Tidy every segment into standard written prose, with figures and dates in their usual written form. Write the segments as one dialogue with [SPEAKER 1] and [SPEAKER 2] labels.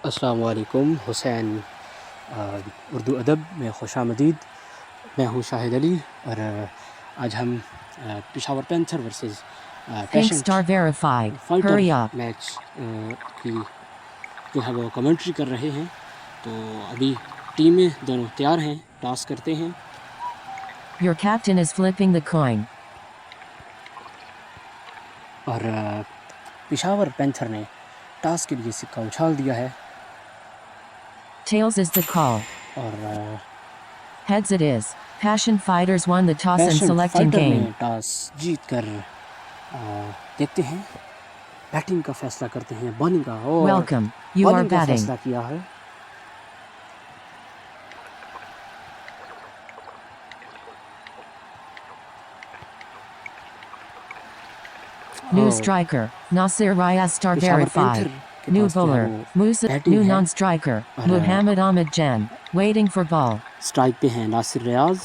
[SPEAKER 1] अस्सलाम वालेकुम हुसैन उर्दू अदब में खुशामदीद। मैं हूँ शाहिद अली और आज हम Peshawar panther versus
[SPEAKER 2] Pink
[SPEAKER 1] patient
[SPEAKER 2] star verified.
[SPEAKER 1] Fighter
[SPEAKER 2] Hurry up.
[SPEAKER 1] Match की जो है वो कमेंट्री कर रहे हैं। तो अभी टीमें दोनों तैयार हैं, टॉस करते हैं।
[SPEAKER 2] Your captain is flipping the coin.
[SPEAKER 1] और पेशावर पैंथर ने टॉस के लिए सिक्का उछाल दिया है
[SPEAKER 2] Tails is the call.
[SPEAKER 1] और
[SPEAKER 2] Heads it is. Passion fighters won the toss and
[SPEAKER 1] patient
[SPEAKER 2] selecting
[SPEAKER 1] fighter ने
[SPEAKER 2] game.
[SPEAKER 1] टॉस जीत कर देखते हैं, बैटिंग का फैसला करते हैं, बॉलिंग का। और
[SPEAKER 2] Welcome. You are
[SPEAKER 1] बॉलिंग का
[SPEAKER 2] batting.
[SPEAKER 1] फैसला किया है।
[SPEAKER 2] New
[SPEAKER 1] और
[SPEAKER 2] striker. Nasir Rayas star
[SPEAKER 1] Peshawar
[SPEAKER 2] verified.
[SPEAKER 1] Panther के
[SPEAKER 2] New
[SPEAKER 1] पास जो है
[SPEAKER 2] bowler.
[SPEAKER 1] वो
[SPEAKER 2] Musa.
[SPEAKER 1] बैटिंग
[SPEAKER 2] New
[SPEAKER 1] है।
[SPEAKER 2] non-striker.
[SPEAKER 1] और
[SPEAKER 2] Muhammad Ahmed Jan. Waiting for ball.
[SPEAKER 1] Strike पे हैं नासिर रियाज,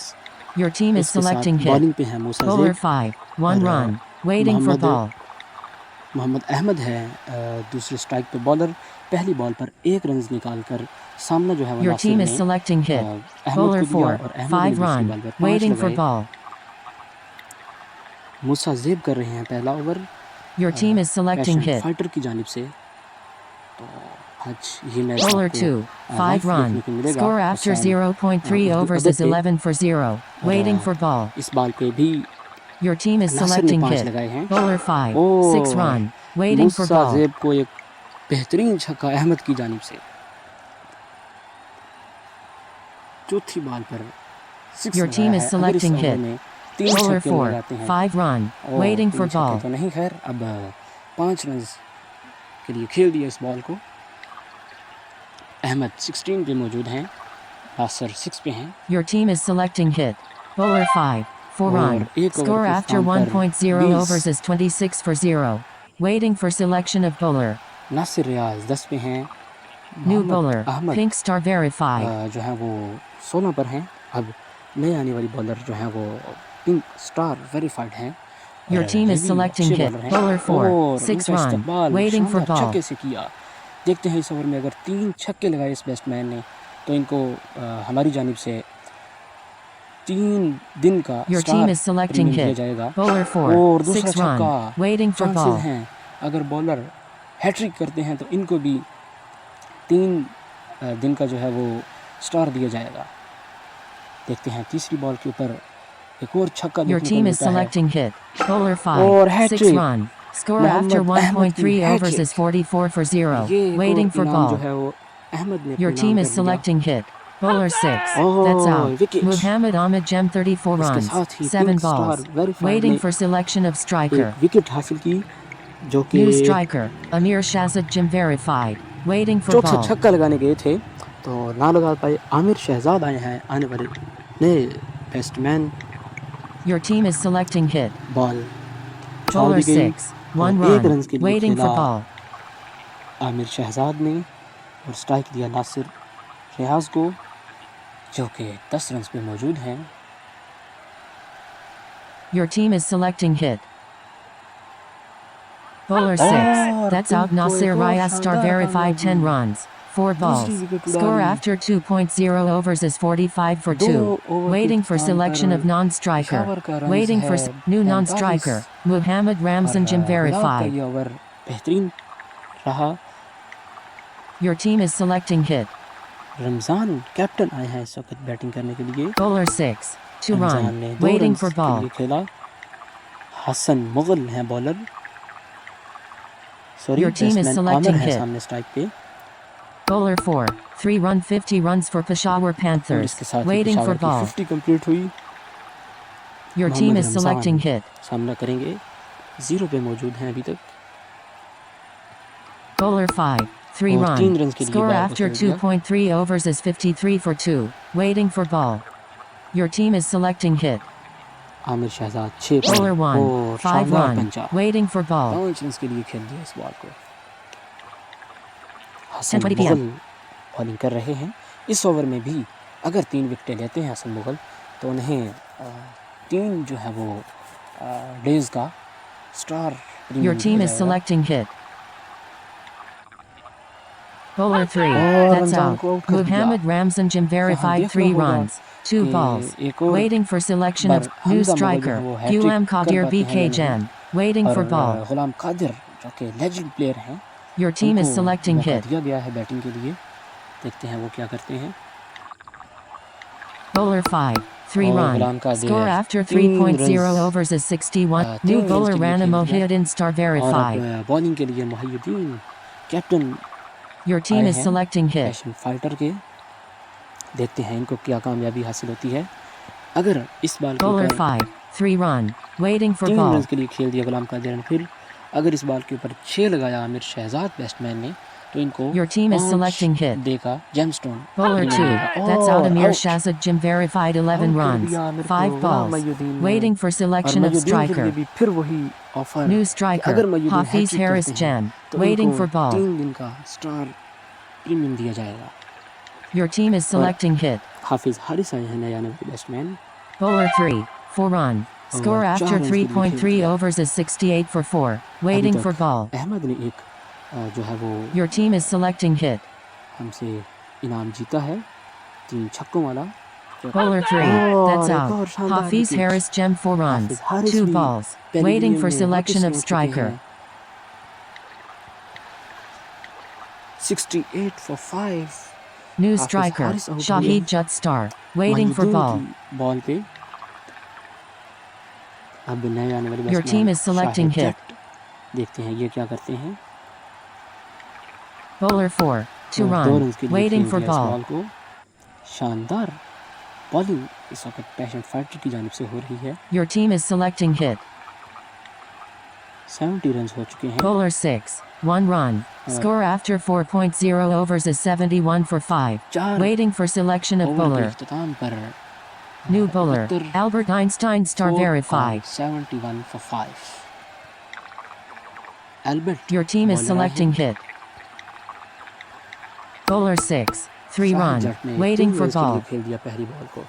[SPEAKER 2] Your team is
[SPEAKER 1] इसके साथ
[SPEAKER 2] selecting hit.
[SPEAKER 1] बॉलिंग पे हैं मूसा
[SPEAKER 2] Bowler
[SPEAKER 1] ज़ेब
[SPEAKER 2] 5. 1
[SPEAKER 1] और
[SPEAKER 2] run. Waiting for ball.
[SPEAKER 1] Mohammad Ahmad है दूसरे स्ट्राइक पे बॉलर। पहली बॉल पर 1 रन निकाल कर सामना जो है वो
[SPEAKER 2] Your
[SPEAKER 1] नासिर
[SPEAKER 2] team
[SPEAKER 1] ने
[SPEAKER 2] is selecting hit.
[SPEAKER 1] Ahmad
[SPEAKER 2] Bowler
[SPEAKER 1] को दिया
[SPEAKER 2] 4.
[SPEAKER 1] और अहमद ने
[SPEAKER 2] 5
[SPEAKER 1] दूसरी
[SPEAKER 2] run.
[SPEAKER 1] बॉल पर 5
[SPEAKER 2] Waiting for
[SPEAKER 1] लगाए।
[SPEAKER 2] ball.
[SPEAKER 1] मूसा ज़ेब कर रहे हैं पहला over
[SPEAKER 2] Your team is selecting
[SPEAKER 1] passion
[SPEAKER 2] hit.
[SPEAKER 1] Fighter की जानिब से। तो आज ये मैच
[SPEAKER 2] Bowler
[SPEAKER 1] आपको
[SPEAKER 2] 2. 5
[SPEAKER 1] लाइव
[SPEAKER 2] run.
[SPEAKER 1] देखने को मिलेगा।
[SPEAKER 2] Score after
[SPEAKER 1] Hussain
[SPEAKER 2] 0.3
[SPEAKER 1] Urdu
[SPEAKER 2] overs
[SPEAKER 1] अदब
[SPEAKER 2] is
[SPEAKER 1] पे
[SPEAKER 2] 11 for 0.
[SPEAKER 1] और
[SPEAKER 2] Waiting for ball.
[SPEAKER 1] इस बॉल पे भी
[SPEAKER 2] Your team is
[SPEAKER 1] नासिर ने
[SPEAKER 2] selecting
[SPEAKER 1] 5
[SPEAKER 2] hit.
[SPEAKER 1] लगाए हैं।
[SPEAKER 2] Bowler 5. 6
[SPEAKER 1] और
[SPEAKER 2] run. Waiting for
[SPEAKER 1] Musa
[SPEAKER 2] ball.
[SPEAKER 1] ज़ेब को एक बेहतरीन छक्का अहमद की जानिब से। चौथी बॉल पर 6
[SPEAKER 2] Your team
[SPEAKER 1] लगाया
[SPEAKER 2] is
[SPEAKER 1] है। अगर इस
[SPEAKER 2] selecting
[SPEAKER 1] ओवर
[SPEAKER 2] hit.
[SPEAKER 1] में 3
[SPEAKER 2] Bowler
[SPEAKER 1] छक्के
[SPEAKER 2] 4.
[SPEAKER 1] लग जाते हैं
[SPEAKER 2] 5 run.
[SPEAKER 1] और
[SPEAKER 2] Waiting
[SPEAKER 1] 3
[SPEAKER 2] for
[SPEAKER 1] छक्के
[SPEAKER 2] ball.
[SPEAKER 1] तो नहीं, खैर अब 5 रन के लिए खेल दिया इस बॉल को। अहमद 16 पे मौजूद हैं, नासिर 6 पे हैं।
[SPEAKER 2] Your team is selecting hit. Bowler 5. 4
[SPEAKER 1] और
[SPEAKER 2] run.
[SPEAKER 1] एक ओवर
[SPEAKER 2] Score
[SPEAKER 1] के
[SPEAKER 2] after
[SPEAKER 1] इख्तिताम पर
[SPEAKER 2] 1.0
[SPEAKER 1] 20
[SPEAKER 2] overs is 26 for 0. Waiting for selection of bowler.
[SPEAKER 1] Nasir रियाज 10 पे हैं।
[SPEAKER 2] New
[SPEAKER 1] Mohammad
[SPEAKER 2] bowler.
[SPEAKER 1] Ahmad
[SPEAKER 2] Pink star verified.
[SPEAKER 1] जो है वो 16 पर हैं। अब नए आने वाली बॉलर जो है वो पिंक स्टार वेरीफाइड हैं।
[SPEAKER 2] Your team
[SPEAKER 1] ये
[SPEAKER 2] is
[SPEAKER 1] भी
[SPEAKER 2] selecting
[SPEAKER 1] अच्छे
[SPEAKER 2] hit.
[SPEAKER 1] बॉलर हैं
[SPEAKER 2] Bowler 4.
[SPEAKER 1] और
[SPEAKER 2] 6
[SPEAKER 1] इनका
[SPEAKER 2] run.
[SPEAKER 1] इस्तेमाल
[SPEAKER 2] Waiting for
[SPEAKER 1] शानदार
[SPEAKER 2] ball.
[SPEAKER 1] छक्के से किया। देखते हैं इस ओवर में अगर 3 छक्के लगाए इस बैट्समैन ने तो इनको हमारी जानिब से 3 दिन का
[SPEAKER 2] Your
[SPEAKER 1] star
[SPEAKER 2] team is selecting
[SPEAKER 1] premium दिया
[SPEAKER 2] hit.
[SPEAKER 1] जाएगा।
[SPEAKER 2] Bowler 4.
[SPEAKER 1] और दूसरा
[SPEAKER 2] 6 run.
[SPEAKER 1] छक्का,
[SPEAKER 2] Waiting for
[SPEAKER 1] चांसेस
[SPEAKER 2] ball.
[SPEAKER 1] हैं अगर बॉलर हैट्रिक करते हैं तो इनको भी 3 दिन का जो है वो स्टार दिया जाएगा। देखते हैं तीसरी बॉल के ऊपर एक और छक्का
[SPEAKER 2] Your
[SPEAKER 1] देखने को
[SPEAKER 2] team is
[SPEAKER 1] मिलता है
[SPEAKER 2] selecting hit. Bowler
[SPEAKER 1] और
[SPEAKER 2] 5. 6
[SPEAKER 1] hat trick.
[SPEAKER 2] run. Score
[SPEAKER 1] Mohammad
[SPEAKER 2] after
[SPEAKER 1] Ahmed की
[SPEAKER 2] 1.3 overs
[SPEAKER 1] हैट्रिक।
[SPEAKER 2] is 44 for 0.
[SPEAKER 1] ये एक
[SPEAKER 2] Waiting
[SPEAKER 1] और
[SPEAKER 2] for
[SPEAKER 1] इनाम जो
[SPEAKER 2] ball.
[SPEAKER 1] है वो अहमद ने
[SPEAKER 2] Your
[SPEAKER 1] अपने
[SPEAKER 2] team
[SPEAKER 1] नाम
[SPEAKER 2] is
[SPEAKER 1] कर लिया।
[SPEAKER 2] selecting hit. Bowler 6.
[SPEAKER 1] Oh,
[SPEAKER 2] That's out.
[SPEAKER 1] wicket.
[SPEAKER 2] Muhammad Ahmed Jem 34
[SPEAKER 1] इसके
[SPEAKER 2] runs.
[SPEAKER 1] साथ ही
[SPEAKER 2] 7
[SPEAKER 1] pink star
[SPEAKER 2] balls.
[SPEAKER 1] Verified
[SPEAKER 2] Waiting
[SPEAKER 1] ने
[SPEAKER 2] for selection of striker.
[SPEAKER 1] एक विकेट हासिल की जो कि
[SPEAKER 2] New striker. Amir Shahzad Jim verified. Waiting for
[SPEAKER 1] चौथा
[SPEAKER 2] ball.
[SPEAKER 1] छक्का लगाने गए थे तो ना लगा पाए। आमिर शहजाद आए हैं, आने वाले नए batsman.
[SPEAKER 2] Your team is selecting hit.
[SPEAKER 1] Ball उछाल
[SPEAKER 2] Bowler
[SPEAKER 1] दी गई
[SPEAKER 2] 6. 1
[SPEAKER 1] और 1
[SPEAKER 2] run.
[SPEAKER 1] रन के लिए
[SPEAKER 2] Waiting for
[SPEAKER 1] खेला
[SPEAKER 2] ball.
[SPEAKER 1] आमिर शहजाद ने और स्ट्राइक दिया नासिर रियाज को जो कि 10 रन पे मौजूद हैं।
[SPEAKER 2] Your team is selecting hit. Bowler 6.
[SPEAKER 1] और
[SPEAKER 2] That's out.
[SPEAKER 1] इनको
[SPEAKER 2] Nasir
[SPEAKER 1] एक और
[SPEAKER 2] Rayas star
[SPEAKER 1] शानदार
[SPEAKER 2] verified 10
[SPEAKER 1] कामयाबी।
[SPEAKER 2] runs. 4 balls.
[SPEAKER 1] दूसरी विकेट
[SPEAKER 2] Score
[SPEAKER 1] उड़ाई।
[SPEAKER 2] after 2.0 overs is 45 for 2.
[SPEAKER 1] 2 over के
[SPEAKER 2] Waiting for
[SPEAKER 1] इख्तिताम
[SPEAKER 2] selection
[SPEAKER 1] पर
[SPEAKER 2] of non-striker.
[SPEAKER 1] पेशावर का रन्स
[SPEAKER 2] Waiting for
[SPEAKER 1] है
[SPEAKER 2] new
[SPEAKER 1] 45
[SPEAKER 2] non-striker. Muhammad Ramzan Jim
[SPEAKER 1] और गुलाब का
[SPEAKER 2] verified.
[SPEAKER 1] ये ओवर बेहतरीन रहा।
[SPEAKER 2] Your team is selecting hit.
[SPEAKER 1] Ramzan captain आए हैं इस वक्त बैटिंग करने के लिए।
[SPEAKER 2] Bowler 6. 2
[SPEAKER 1] रमज़ान
[SPEAKER 2] run.
[SPEAKER 1] ने 2
[SPEAKER 2] Waiting
[SPEAKER 1] रन्स
[SPEAKER 2] for
[SPEAKER 1] के
[SPEAKER 2] ball.
[SPEAKER 1] लिए खेला। हसन मुगल हैं bowler, sorry
[SPEAKER 2] Your team is
[SPEAKER 1] batsman
[SPEAKER 2] selecting
[SPEAKER 1] Aamir है
[SPEAKER 2] hit.
[SPEAKER 1] सामने स्ट्राइक पे।
[SPEAKER 2] Bowler 4. 3 run 50 runs for Peshawar
[SPEAKER 1] और
[SPEAKER 2] Panthers.
[SPEAKER 1] इसके साथ ही
[SPEAKER 2] Waiting for
[SPEAKER 1] पेशावर की
[SPEAKER 2] ball.
[SPEAKER 1] 50 कंप्लीट हुई।
[SPEAKER 2] Your team
[SPEAKER 1] Mohammad
[SPEAKER 2] is selecting
[SPEAKER 1] Ramzan
[SPEAKER 2] hit.
[SPEAKER 1] सामना करेंगे, 0 पे मौजूद हैं अभी तक।
[SPEAKER 2] Bowler 5. 3
[SPEAKER 1] और 3
[SPEAKER 2] run.
[SPEAKER 1] रन के लिए
[SPEAKER 2] Score
[SPEAKER 1] बॉल को
[SPEAKER 2] after
[SPEAKER 1] छोड़ दिया।
[SPEAKER 2] 2.3 overs is 53 for 2. Waiting for ball. Your team is selecting hit.
[SPEAKER 1] Aamir Shahzad 6 पे
[SPEAKER 2] Bowler 1.
[SPEAKER 1] और
[SPEAKER 2] 5
[SPEAKER 1] शानदार
[SPEAKER 2] run.
[SPEAKER 1] पंचा।
[SPEAKER 2] Waiting for ball.
[SPEAKER 1] 5 रन के लिए खेल दिया इस बॉल को। हसन
[SPEAKER 2] 10:20 PM.
[SPEAKER 1] मुगल बॉलिंग कर रहे हैं। इस ओवर में भी अगर 3 विकेटें लेते हैं हसन मुगल तो उन्हें 3 जो है वो डेज का स्टार
[SPEAKER 2] Your
[SPEAKER 1] प्रीमियम
[SPEAKER 2] team
[SPEAKER 1] दिया
[SPEAKER 2] is
[SPEAKER 1] जाएगा।
[SPEAKER 2] selecting hit. Bowler 3.
[SPEAKER 1] और
[SPEAKER 2] That's
[SPEAKER 1] रमजान
[SPEAKER 2] out.
[SPEAKER 1] को आउट कर दिया।
[SPEAKER 2] Muhammad Ramzan
[SPEAKER 1] तो हम
[SPEAKER 2] verified
[SPEAKER 1] देख
[SPEAKER 2] 3
[SPEAKER 1] रहे होगा
[SPEAKER 2] runs. 2
[SPEAKER 1] कि
[SPEAKER 2] balls.
[SPEAKER 1] एक और
[SPEAKER 2] Waiting for selection
[SPEAKER 1] bar
[SPEAKER 2] of new
[SPEAKER 1] Hamza Mughal जो है
[SPEAKER 2] striker.
[SPEAKER 1] वो हैट्रिक
[SPEAKER 2] Gulam
[SPEAKER 1] कर
[SPEAKER 2] Qadir
[SPEAKER 1] पाते हैं
[SPEAKER 2] BK
[SPEAKER 1] या नहीं।
[SPEAKER 2] Jan. Waiting
[SPEAKER 1] और
[SPEAKER 2] for ball.
[SPEAKER 1] गुलाम कादिर जो कि लेजेंड प्लेयर हैं,
[SPEAKER 2] Your team
[SPEAKER 1] उनको
[SPEAKER 2] is selecting
[SPEAKER 1] मौका
[SPEAKER 2] hit.
[SPEAKER 1] दिया गया है बैटिंग के लिए। देखते हैं वो क्या करते हैं।
[SPEAKER 2] Bowler 5. 3
[SPEAKER 1] और
[SPEAKER 2] run.
[SPEAKER 1] Ghulam Qadir
[SPEAKER 2] Score after
[SPEAKER 1] 3
[SPEAKER 2] 3.0
[SPEAKER 1] runs
[SPEAKER 2] overs is 61.
[SPEAKER 1] 3
[SPEAKER 2] New
[SPEAKER 1] runs
[SPEAKER 2] bowler
[SPEAKER 1] के लिए खेल
[SPEAKER 2] Ranamo
[SPEAKER 1] दिया।
[SPEAKER 2] Hidden star
[SPEAKER 1] और
[SPEAKER 2] verified.
[SPEAKER 1] अब बॉलिंग के लिए मोहिउद्दीन कैप्टन
[SPEAKER 2] Your team
[SPEAKER 1] आए
[SPEAKER 2] is
[SPEAKER 1] हैं
[SPEAKER 2] selecting hit.
[SPEAKER 1] पैशन फाइटर के। देखते हैं इनको क्या कामयाबी हासिल होती है। अगर इस बाल के
[SPEAKER 2] Bowler
[SPEAKER 1] ऊपर
[SPEAKER 2] 5. 3 run. Waiting for
[SPEAKER 1] 3
[SPEAKER 2] ball.
[SPEAKER 1] Runs के लिए खेल दिया गुलाम कादिर ने, फिर अगर इस बॉल के ऊपर 6 लगाया आमिर शहजाद बैट्समैन ने, तो इनको
[SPEAKER 2] Your team is
[SPEAKER 1] 5
[SPEAKER 2] selecting hit.
[SPEAKER 1] देगा gemstone.
[SPEAKER 2] Bowler 2. That's out. Amir Shahzad Jim verified 11
[SPEAKER 1] out कर
[SPEAKER 2] runs.
[SPEAKER 1] दिया आमिर को
[SPEAKER 2] 5
[SPEAKER 1] गुलाम
[SPEAKER 2] balls.
[SPEAKER 1] मोहिउद्दीन ने।
[SPEAKER 2] Waiting for
[SPEAKER 1] और
[SPEAKER 2] selection of
[SPEAKER 1] मोहिउद्दीन के लिए
[SPEAKER 2] striker.
[SPEAKER 1] भी फिर वही ऑफर
[SPEAKER 2] New
[SPEAKER 1] कि
[SPEAKER 2] striker.
[SPEAKER 1] अगर मोहिउद्दीन
[SPEAKER 2] Hafiz
[SPEAKER 1] हैट्रिक
[SPEAKER 2] Harris
[SPEAKER 1] करते हैं
[SPEAKER 2] Jan.
[SPEAKER 1] तो
[SPEAKER 2] Waiting
[SPEAKER 1] इनको
[SPEAKER 2] for ball.
[SPEAKER 1] 3 दिन का स्टार प्रीमियम दिया जाएगा।
[SPEAKER 2] Your team is selecting hit.
[SPEAKER 1] हाफिज हारिस आए हैं नया number batsman.
[SPEAKER 2] Bowler 3. 4 run. Score
[SPEAKER 1] और
[SPEAKER 2] after
[SPEAKER 1] 4 रन्स के लिए खेल
[SPEAKER 2] 3.3
[SPEAKER 1] दिया।
[SPEAKER 2] overs is 68 for 4.
[SPEAKER 1] अभी
[SPEAKER 2] Waiting for
[SPEAKER 1] तक
[SPEAKER 2] ball.
[SPEAKER 1] अहमद ने एक जो है वो
[SPEAKER 2] Your team is selecting hit.
[SPEAKER 1] हमसे इनाम जीता है 3 छक्कों वाला।
[SPEAKER 2] Bowler 3. That's
[SPEAKER 1] और एक और
[SPEAKER 2] out.
[SPEAKER 1] शानदार
[SPEAKER 2] Hafiz
[SPEAKER 1] wicket.
[SPEAKER 2] Harris Gem 4 runs.
[SPEAKER 1] हाफिज हारिस
[SPEAKER 2] 2
[SPEAKER 1] भी
[SPEAKER 2] balls.
[SPEAKER 1] पेरिविलियन
[SPEAKER 2] Waiting for
[SPEAKER 1] में
[SPEAKER 2] selection of
[SPEAKER 1] वापस लौट चुके
[SPEAKER 2] striker.
[SPEAKER 1] हैं। 68 for 5।
[SPEAKER 2] New
[SPEAKER 1] Hafiz
[SPEAKER 2] striker.
[SPEAKER 1] Harris out
[SPEAKER 2] Shahid
[SPEAKER 1] हुए।
[SPEAKER 2] Jut Star. Waiting for
[SPEAKER 1] Mohiuddin
[SPEAKER 2] ball.
[SPEAKER 1] की बॉल पे अब नए आने वाले
[SPEAKER 2] Your team is selecting
[SPEAKER 1] Shahid
[SPEAKER 2] hit.
[SPEAKER 1] जट। देखते हैं ये क्या करते हैं।
[SPEAKER 2] Bowler 4. 2
[SPEAKER 1] और 2
[SPEAKER 2] run.
[SPEAKER 1] रन्स के लिए
[SPEAKER 2] Waiting
[SPEAKER 1] खेल
[SPEAKER 2] for
[SPEAKER 1] दिया इस
[SPEAKER 2] ball.
[SPEAKER 1] बॉल को। शानदार बॉलिंग इस वक्त पैशन फाइटर की जानिब से हो रही है।
[SPEAKER 2] Your team is selecting hit.
[SPEAKER 1] 70 runs हो चुके हैं।
[SPEAKER 2] Bowler 6. 1 run. Score after 4.0 overs is 71 for 5.
[SPEAKER 1] 4
[SPEAKER 2] Waiting for selection of
[SPEAKER 1] over के
[SPEAKER 2] bowler.
[SPEAKER 1] इख्तिताम पर
[SPEAKER 2] New bowler.
[SPEAKER 1] Uttar
[SPEAKER 2] Albert Einstein star
[SPEAKER 1] 4
[SPEAKER 2] verified.
[SPEAKER 1] 71 for 5। Albert
[SPEAKER 2] Your team is
[SPEAKER 1] bowler आए
[SPEAKER 2] selecting
[SPEAKER 1] हैं।
[SPEAKER 2] hit. Bowler 6. 3
[SPEAKER 1] Shahid
[SPEAKER 2] run.
[SPEAKER 1] जट ने
[SPEAKER 2] Waiting
[SPEAKER 1] 3
[SPEAKER 2] for
[SPEAKER 1] runs के लिए
[SPEAKER 2] ball.
[SPEAKER 1] खेल दिया पहली बॉल को।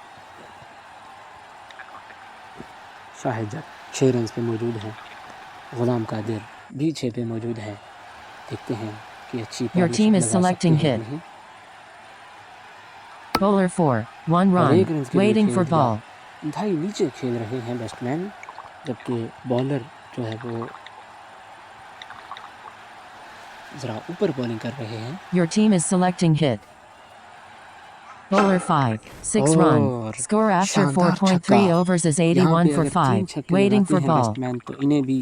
[SPEAKER 1] शाहिद जट 6 रन्स पे मौजूद हैं। गुलाम कादिर भी 6 पे मौजूद हैं। देखते हैं कि अच्छी
[SPEAKER 2] Your team is
[SPEAKER 1] पार्टनरशिप लगा
[SPEAKER 2] selecting
[SPEAKER 1] सकते हैं
[SPEAKER 2] hit.
[SPEAKER 1] या नहीं।
[SPEAKER 2] Bowler 4. 1
[SPEAKER 1] और
[SPEAKER 2] run.
[SPEAKER 1] 1 रन्स के लिए
[SPEAKER 2] Waiting
[SPEAKER 1] खेल
[SPEAKER 2] for
[SPEAKER 1] दिया।
[SPEAKER 2] ball.
[SPEAKER 1] इंतहाई नीचे खेल रहे हैं बैट्समैन, जबकि बॉलर जो है वो ज़रा ऊपर बॉलिंग कर रहे हैं।
[SPEAKER 2] Your team is selecting hit. Bowler 5. 6 run.
[SPEAKER 1] और
[SPEAKER 2] Score after
[SPEAKER 1] शानदार
[SPEAKER 2] 4.3
[SPEAKER 1] छक्का।
[SPEAKER 2] overs is
[SPEAKER 1] यहाँ
[SPEAKER 2] 81
[SPEAKER 1] पे
[SPEAKER 2] for
[SPEAKER 1] अगर 3
[SPEAKER 2] 5.
[SPEAKER 1] छक्के
[SPEAKER 2] Waiting
[SPEAKER 1] लगाते
[SPEAKER 2] for
[SPEAKER 1] हैं
[SPEAKER 2] ball.
[SPEAKER 1] बैट्समैन तो इन्हें भी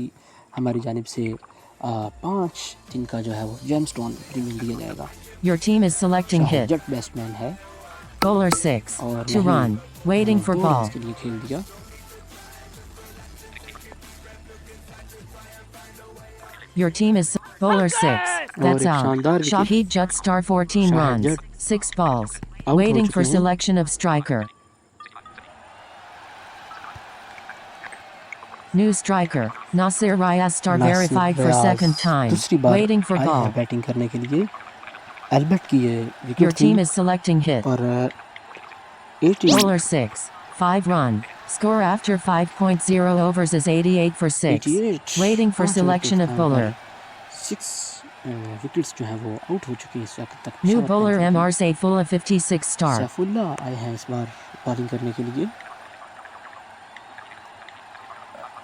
[SPEAKER 1] हमारी जानिब से 5 दिन का जो है वो जेमस्टोन प्रीमियम दिया जाएगा।
[SPEAKER 2] Your team is selecting
[SPEAKER 1] Shahid
[SPEAKER 2] hit.
[SPEAKER 1] Jatt batsman है
[SPEAKER 2] Bowler 6.
[SPEAKER 1] और
[SPEAKER 2] 2 run. Waiting for
[SPEAKER 1] 2
[SPEAKER 2] ball.
[SPEAKER 1] Runs के लिए खेल दिया।
[SPEAKER 2] Your team is Bowler 6. That's
[SPEAKER 1] एक
[SPEAKER 2] out.
[SPEAKER 1] शानदार wicket.
[SPEAKER 2] Shahid Jut star 14
[SPEAKER 1] Shahid
[SPEAKER 2] runs.
[SPEAKER 1] जट
[SPEAKER 2] 6 balls.
[SPEAKER 1] आउट हो
[SPEAKER 2] Waiting
[SPEAKER 1] चुके
[SPEAKER 2] for
[SPEAKER 1] हैं।
[SPEAKER 2] selection of striker. New striker. Nasir Rayas star
[SPEAKER 1] Nasir
[SPEAKER 2] verified for
[SPEAKER 1] Riaz
[SPEAKER 2] second time.
[SPEAKER 1] दूसरी बार
[SPEAKER 2] Waiting for
[SPEAKER 1] आए हैं
[SPEAKER 2] ball.
[SPEAKER 1] बैटिंग करने के लिए। एल्बर्ट की ये
[SPEAKER 2] Your
[SPEAKER 1] विकेट थी
[SPEAKER 2] team is selecting hit.
[SPEAKER 1] और 18
[SPEAKER 2] Bowler 6. 5 run. Score after 5.0 overs is 88 for 6.
[SPEAKER 1] 88
[SPEAKER 2] Waiting for
[SPEAKER 1] 5
[SPEAKER 2] selection of bowler.
[SPEAKER 1] 6 wickets जो हैं वो आउट हो चुके हैं इस वक्त तक।
[SPEAKER 2] New
[SPEAKER 1] सात
[SPEAKER 2] bowler
[SPEAKER 1] run
[SPEAKER 2] MR Saifullah 56 star.
[SPEAKER 1] Saifullah आए हैं इस बार बॉलिंग करने के लिए।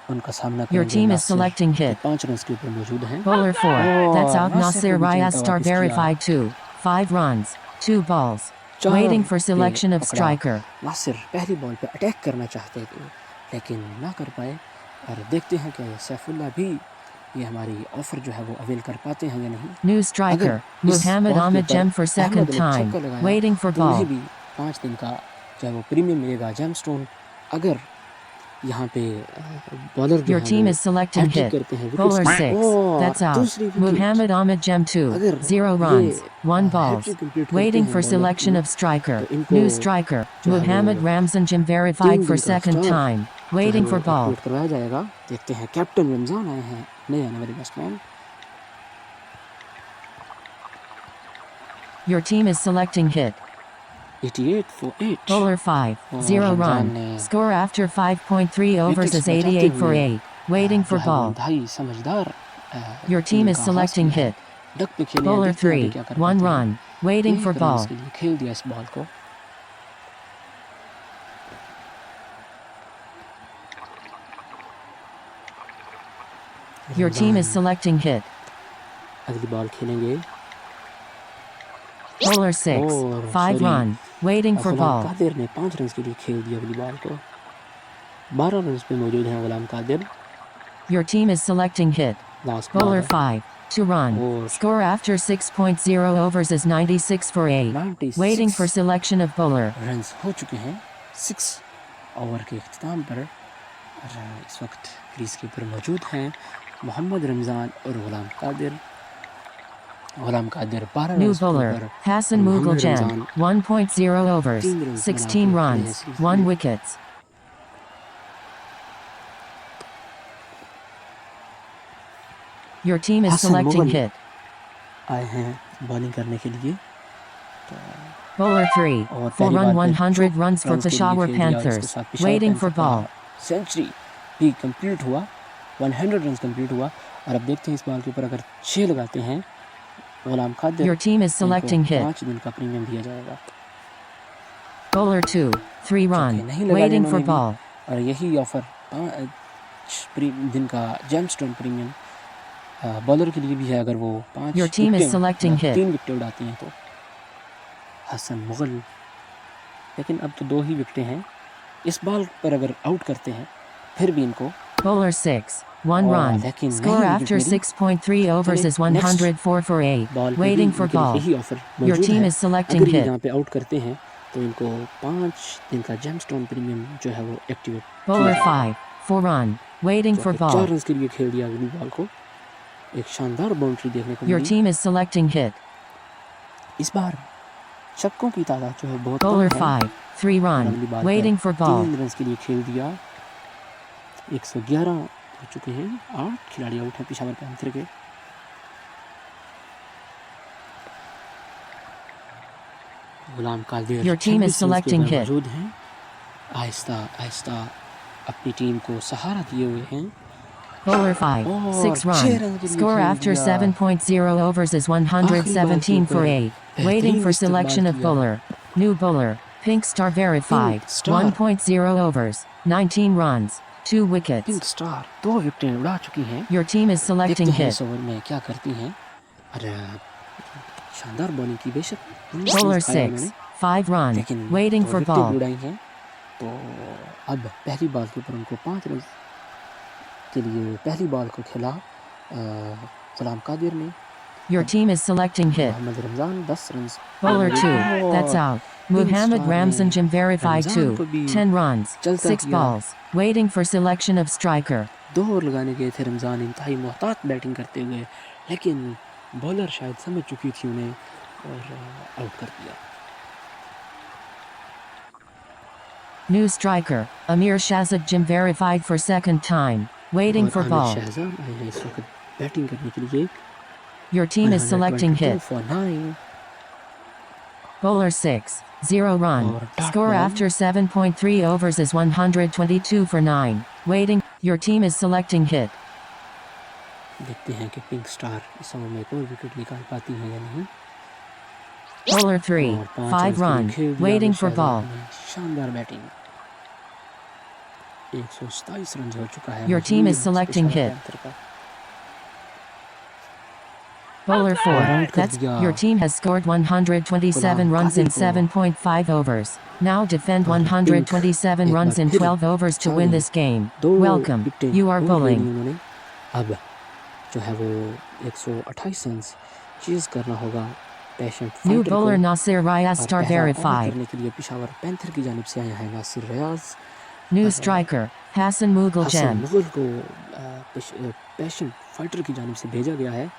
[SPEAKER 1] उनका सामना
[SPEAKER 2] Your
[SPEAKER 1] करेंगे
[SPEAKER 2] team is
[SPEAKER 1] नासिर,
[SPEAKER 2] selecting
[SPEAKER 1] जो
[SPEAKER 2] hit.
[SPEAKER 1] 5 रन्स के ऊपर मौजूद हैं।
[SPEAKER 2] Bowler 4. That's out.
[SPEAKER 1] Nasir
[SPEAKER 2] Nasir
[SPEAKER 1] को भी
[SPEAKER 2] Rayas
[SPEAKER 1] जीता
[SPEAKER 2] star
[SPEAKER 1] वापस किया।
[SPEAKER 2] verified 2. 5 runs. 2 balls.
[SPEAKER 1] 4
[SPEAKER 2] Waiting for
[SPEAKER 1] पे
[SPEAKER 2] selection of
[SPEAKER 1] पकड़ा।
[SPEAKER 2] striker.
[SPEAKER 1] नासिर पहली बॉल पे अटैक करना चाहते थे लेकिन ना कर पाए। और देखते हैं कि सैफुल्ला भी ये हमारी ऑफर जो है वो अवेल कर पाते हैं या नहीं।
[SPEAKER 2] New striker.
[SPEAKER 1] अगर इस
[SPEAKER 2] Muhammad
[SPEAKER 1] बॉल के
[SPEAKER 2] Ahmed
[SPEAKER 1] ऊपर
[SPEAKER 2] Jem for second
[SPEAKER 1] अहमद ने
[SPEAKER 2] time.
[SPEAKER 1] छक्का लगाया
[SPEAKER 2] Waiting for
[SPEAKER 1] तो उन्हें
[SPEAKER 2] ball.
[SPEAKER 1] भी 5 दिन का जो है वो प्रीमियम मिलेगा जेमस्टोन। अगर यहाँ पे बॉलर जो
[SPEAKER 2] Your
[SPEAKER 1] है
[SPEAKER 2] team
[SPEAKER 1] वो
[SPEAKER 2] is selecting
[SPEAKER 1] हैट्रिक
[SPEAKER 2] hit.
[SPEAKER 1] करते हैं
[SPEAKER 2] Bowler
[SPEAKER 1] विकेट्स
[SPEAKER 2] 6.
[SPEAKER 1] और
[SPEAKER 2] That's out.
[SPEAKER 1] दूसरी विकेट
[SPEAKER 2] Muhammad Ahmed Jem 2.
[SPEAKER 1] अगर
[SPEAKER 2] 0
[SPEAKER 1] ये
[SPEAKER 2] runs. 1 balls.
[SPEAKER 1] Hat trick complete
[SPEAKER 2] Waiting
[SPEAKER 1] करते
[SPEAKER 2] for
[SPEAKER 1] हैं
[SPEAKER 2] selection
[SPEAKER 1] बॉलर
[SPEAKER 2] of striker.
[SPEAKER 1] तो इनको
[SPEAKER 2] New striker.
[SPEAKER 1] जो है
[SPEAKER 2] Muhammad
[SPEAKER 1] वो
[SPEAKER 2] Ramzan Jim
[SPEAKER 1] 3
[SPEAKER 2] verified for
[SPEAKER 1] दिन का
[SPEAKER 2] second
[SPEAKER 1] स्टार
[SPEAKER 2] time.
[SPEAKER 1] जो है
[SPEAKER 2] Waiting
[SPEAKER 1] वो
[SPEAKER 2] for ball.
[SPEAKER 1] अपलोड करवाया जाएगा। देखते हैं कैप्टन रमजान आए हैं नए आने वाले batsman.
[SPEAKER 2] Your team is selecting hit.
[SPEAKER 1] 88 for 8
[SPEAKER 2] Bowler 5.
[SPEAKER 1] और
[SPEAKER 2] 0
[SPEAKER 1] रमजान
[SPEAKER 2] run.
[SPEAKER 1] ने
[SPEAKER 2] Score after 5.3 overs
[SPEAKER 1] wickets
[SPEAKER 2] is
[SPEAKER 1] बचाते
[SPEAKER 2] 88 for
[SPEAKER 1] हुए
[SPEAKER 2] 8. Waiting
[SPEAKER 1] जो
[SPEAKER 2] for
[SPEAKER 1] है वो
[SPEAKER 2] ball.
[SPEAKER 1] इंतहाई समझदार
[SPEAKER 2] Your team
[SPEAKER 1] टीम
[SPEAKER 2] is
[SPEAKER 1] का
[SPEAKER 2] selecting
[SPEAKER 1] हासिल है।
[SPEAKER 2] hit.
[SPEAKER 1] डक पे खेले हैं,
[SPEAKER 2] Bowler
[SPEAKER 1] देखते हैं आगे
[SPEAKER 2] 3,
[SPEAKER 1] क्या कर
[SPEAKER 2] 1
[SPEAKER 1] पाते हैं।
[SPEAKER 2] run. Waiting for
[SPEAKER 1] 1 run
[SPEAKER 2] ball.
[SPEAKER 1] के लिए खेल दिया इस बॉल को।
[SPEAKER 2] Your team is
[SPEAKER 1] Ramzan
[SPEAKER 2] selecting hit.
[SPEAKER 1] अगली बॉल खेलेंगे
[SPEAKER 2] Bowler 6,
[SPEAKER 1] और
[SPEAKER 2] 5 run. Waiting for
[SPEAKER 1] Ghulam
[SPEAKER 2] ball.
[SPEAKER 1] Qadir ने 5 रन के लिए खेल दिया अगली बॉल को। 12 रन पे मौजूद हैं Ghulam Qadir.
[SPEAKER 2] Your team is selecting hit.
[SPEAKER 1] Last
[SPEAKER 2] Bowler
[SPEAKER 1] ball
[SPEAKER 2] 5, 2 run.
[SPEAKER 1] और
[SPEAKER 2] Score after 6.0 overs is 96 for 8.
[SPEAKER 1] 96
[SPEAKER 2] Waiting for selection of bowler.
[SPEAKER 1] Run हो चुके हैं 6 ओवर के अख्ताम पर। और इस वक्त क्रीज के ऊपर मौजूद हैं मोहम्मद रमज़ान और गुलाम कादिर। गुलाम कादिर 12
[SPEAKER 2] New
[SPEAKER 1] रन के
[SPEAKER 2] bowler,
[SPEAKER 1] ऊपर,
[SPEAKER 2] Hassan
[SPEAKER 1] Mohammad
[SPEAKER 2] Mughal
[SPEAKER 1] Ramzan
[SPEAKER 2] 1.0 overs,
[SPEAKER 1] 3 run
[SPEAKER 2] 16 runs, 1 wickets. Your team is
[SPEAKER 1] Hassan
[SPEAKER 2] selecting
[SPEAKER 1] Mughal
[SPEAKER 2] hit.
[SPEAKER 1] आए हैं बॉलिंग करने के लिए।
[SPEAKER 2] Bowler 3,
[SPEAKER 1] और
[SPEAKER 2] 4
[SPEAKER 1] पहली
[SPEAKER 2] run
[SPEAKER 1] बार पे
[SPEAKER 2] 100 runs for
[SPEAKER 1] रन्स के लिए
[SPEAKER 2] Peshawar
[SPEAKER 1] खेल दिया और इसके
[SPEAKER 2] Panthers.
[SPEAKER 1] साथ पेशावर
[SPEAKER 2] Waiting for
[SPEAKER 1] पैंथर का
[SPEAKER 2] ball.
[SPEAKER 1] सेंचुरी भी कंप्लीट हुआ। 100 रन कंप्लीट हुआ। और अब देखते हैं इस बॉल के ऊपर अगर 6 लगाते हैं Ghulam Qadir,
[SPEAKER 2] Your team is selecting hit.
[SPEAKER 1] 5 दिन का प्रीमियम दिया जाएगा।
[SPEAKER 2] Bowler 2, 3 run.
[SPEAKER 1] चौके नहीं लगाए
[SPEAKER 2] Waiting for
[SPEAKER 1] इन्होंने भी।
[SPEAKER 2] ball.
[SPEAKER 1] और यही ऑफर 5 दिन का जेमस्टोन प्रीमियम बॉलर के लिए भी है। अगर वो 5
[SPEAKER 2] Your team is selecting hit.
[SPEAKER 1] 3 wicket उड़ाते हैं तो। हसन मुगल, लेकिन अब तो 2 ही विकेटें हैं। इस बॉल पर अगर आउट करते हैं फिर भी इनको
[SPEAKER 2] Bowler 6, 1
[SPEAKER 1] और
[SPEAKER 2] run.
[SPEAKER 1] लेकिन
[SPEAKER 2] Score
[SPEAKER 1] नहीं
[SPEAKER 2] after
[SPEAKER 1] विकेट मिली।
[SPEAKER 2] 6.3 overs is
[SPEAKER 1] चलिए, next
[SPEAKER 2] 104 for 8.
[SPEAKER 1] बॉल पे
[SPEAKER 2] Waiting
[SPEAKER 1] भी
[SPEAKER 2] for
[SPEAKER 1] इनके लिए
[SPEAKER 2] ball.
[SPEAKER 1] यही ऑफर
[SPEAKER 2] Your
[SPEAKER 1] मौजूद
[SPEAKER 2] team
[SPEAKER 1] है।
[SPEAKER 2] is selecting
[SPEAKER 1] अगर ये
[SPEAKER 2] hit.
[SPEAKER 1] यहाँ पे आउट करते हैं तो इनको 5 दिन का जेमस्टोन प्रीमियम जो है वो activate
[SPEAKER 2] Bowler 5, 4 run. Waiting for
[SPEAKER 1] 4
[SPEAKER 2] ball.
[SPEAKER 1] Run के लिए खेल दिया अगली बॉल को। एक शानदार बाउंड्री देखने को
[SPEAKER 2] Your
[SPEAKER 1] milli.
[SPEAKER 2] team is selecting hit.
[SPEAKER 1] इस बार छक्कों की तादाद जो है बहुत
[SPEAKER 2] Bowler
[SPEAKER 1] कम है।
[SPEAKER 2] 5, 3
[SPEAKER 1] और
[SPEAKER 2] run.
[SPEAKER 1] अगली बाल
[SPEAKER 2] Waiting for
[SPEAKER 1] पर
[SPEAKER 2] ball.
[SPEAKER 1] 3 रन के लिए खेल दिया। 111 हो चुके हैं। 8 खिलाड़ी आउट हैं पेशावर पैंथर के। Ghulam Qadir
[SPEAKER 2] Your team is
[SPEAKER 1] 26 run के
[SPEAKER 2] selecting
[SPEAKER 1] ऊपर
[SPEAKER 2] hit.
[SPEAKER 1] मौजूद हैं। आहिस्ता आहिस्ता अपनी टीम को सहारा दिए हुए हैं।
[SPEAKER 2] Bowler 5,
[SPEAKER 1] और
[SPEAKER 2] 6
[SPEAKER 1] 6
[SPEAKER 2] run.
[SPEAKER 1] रन के लिए
[SPEAKER 2] Score
[SPEAKER 1] खेल
[SPEAKER 2] after
[SPEAKER 1] दिया।
[SPEAKER 2] 7.0 overs is
[SPEAKER 1] आखिरी बॉल के
[SPEAKER 2] 117 for
[SPEAKER 1] ऊपर
[SPEAKER 2] 8.
[SPEAKER 1] बेहतरीन
[SPEAKER 2] Waiting for
[SPEAKER 1] इस्तेमाल
[SPEAKER 2] selection of
[SPEAKER 1] किया।
[SPEAKER 2] bowler. New bowler, Pink Star verified.
[SPEAKER 1] Pink Star.
[SPEAKER 2] 1.0 overs, 19 runs, 2 wickets.
[SPEAKER 1] Pink star 2 विकेटें उड़ा चुकी हैं।
[SPEAKER 2] Your team is
[SPEAKER 1] देखते
[SPEAKER 2] selecting
[SPEAKER 1] हैं
[SPEAKER 2] hit.
[SPEAKER 1] इस ओवर में क्या करती हैं। अरे शानदार बॉलिंग की बेशक।
[SPEAKER 2] Bowler 6, 5 run.
[SPEAKER 1] लेकिन
[SPEAKER 2] Waiting
[SPEAKER 1] 2
[SPEAKER 2] for
[SPEAKER 1] विकेटें
[SPEAKER 2] ball.
[SPEAKER 1] उड़ाई हैं। तो अब पहली बॉल के ऊपर उनको 5 रन के लिए पहली बॉल को खेला गुलाम कादिर ने।
[SPEAKER 2] Your team is selecting hit.
[SPEAKER 1] Mohammad Ramzan 10 run.
[SPEAKER 2] Bowler 2, that's out. Muhammad
[SPEAKER 1] Star
[SPEAKER 2] Ramzan
[SPEAKER 1] ने
[SPEAKER 2] Jim verified
[SPEAKER 1] रमज़ान
[SPEAKER 2] 2,
[SPEAKER 1] को भी
[SPEAKER 2] 10 runs,
[SPEAKER 1] चलता
[SPEAKER 2] 6
[SPEAKER 1] किया।
[SPEAKER 2] balls. Waiting for selection of striker.
[SPEAKER 1] 2 over लगाने गए थे रमज़ान इंतहाई मोहतात बैटिंग करते हुए, लेकिन बॉलर शायद समझ चुकी थी उन्हें और आउट कर दिया।
[SPEAKER 2] New striker, Amir Shahzad Jim verified for second time. Waiting
[SPEAKER 1] और
[SPEAKER 2] for
[SPEAKER 1] आमिर
[SPEAKER 2] ball.
[SPEAKER 1] शहजाद आए हैं इस वक्त बैटिंग करने के लिए।
[SPEAKER 2] Your team is selecting
[SPEAKER 1] 122
[SPEAKER 2] hit.
[SPEAKER 1] for 9।
[SPEAKER 2] Bowler 6, 0 run.
[SPEAKER 1] और dot
[SPEAKER 2] Score
[SPEAKER 1] ball।
[SPEAKER 2] after 7.3 overs is 122 for 9. Waiting. Your team is selecting hit.
[SPEAKER 1] देखते हैं कि पिंक स्टार इस ओवर में एक और विकेट निकाल पाती हैं या नहीं।
[SPEAKER 2] Bowler 3,
[SPEAKER 1] और 5
[SPEAKER 2] 5
[SPEAKER 1] रन
[SPEAKER 2] run.
[SPEAKER 1] के लिए खेल दिया
[SPEAKER 2] Waiting
[SPEAKER 1] Aamir
[SPEAKER 2] for
[SPEAKER 1] Shahzad
[SPEAKER 2] ball.
[SPEAKER 1] ने। शानदार बैटिंग। 127 रन हो चुका है।
[SPEAKER 2] Your team is
[SPEAKER 1] मजबूर
[SPEAKER 2] selecting
[SPEAKER 1] पेशावर
[SPEAKER 2] hit.
[SPEAKER 1] पैंथर का।
[SPEAKER 2] Bowler 4,
[SPEAKER 1] out कर
[SPEAKER 2] that's
[SPEAKER 1] दिया।
[SPEAKER 2] your team has scored 127
[SPEAKER 1] Ghulam
[SPEAKER 2] runs in
[SPEAKER 1] Qadir को।
[SPEAKER 2] 7.5 overs. Now defend
[SPEAKER 1] और
[SPEAKER 2] 127
[SPEAKER 1] एक
[SPEAKER 2] runs
[SPEAKER 1] बार
[SPEAKER 2] in
[SPEAKER 1] फिर
[SPEAKER 2] 12 overs to
[SPEAKER 1] छा
[SPEAKER 2] win
[SPEAKER 1] गई।
[SPEAKER 2] this game.
[SPEAKER 1] 2
[SPEAKER 2] Welcome.
[SPEAKER 1] विकेटें
[SPEAKER 2] You are
[SPEAKER 1] और ले ली
[SPEAKER 2] bowling.
[SPEAKER 1] उन्होंने। अब जो है वो 128 रन चेज करना होगा पैशन
[SPEAKER 2] New
[SPEAKER 1] फाइटर को।
[SPEAKER 2] bowler Nasir Rayaz
[SPEAKER 1] और
[SPEAKER 2] star
[SPEAKER 1] पहला ओवर
[SPEAKER 2] verified.
[SPEAKER 1] करने के लिए पेशावर पैंथर की जानिब से आया है नासिर रियाज।
[SPEAKER 2] New striker, Hassan Mughal
[SPEAKER 1] Hasan
[SPEAKER 2] Jam.
[SPEAKER 1] Mughal को पैशन फाइटर की जानिब से भेजा गया है।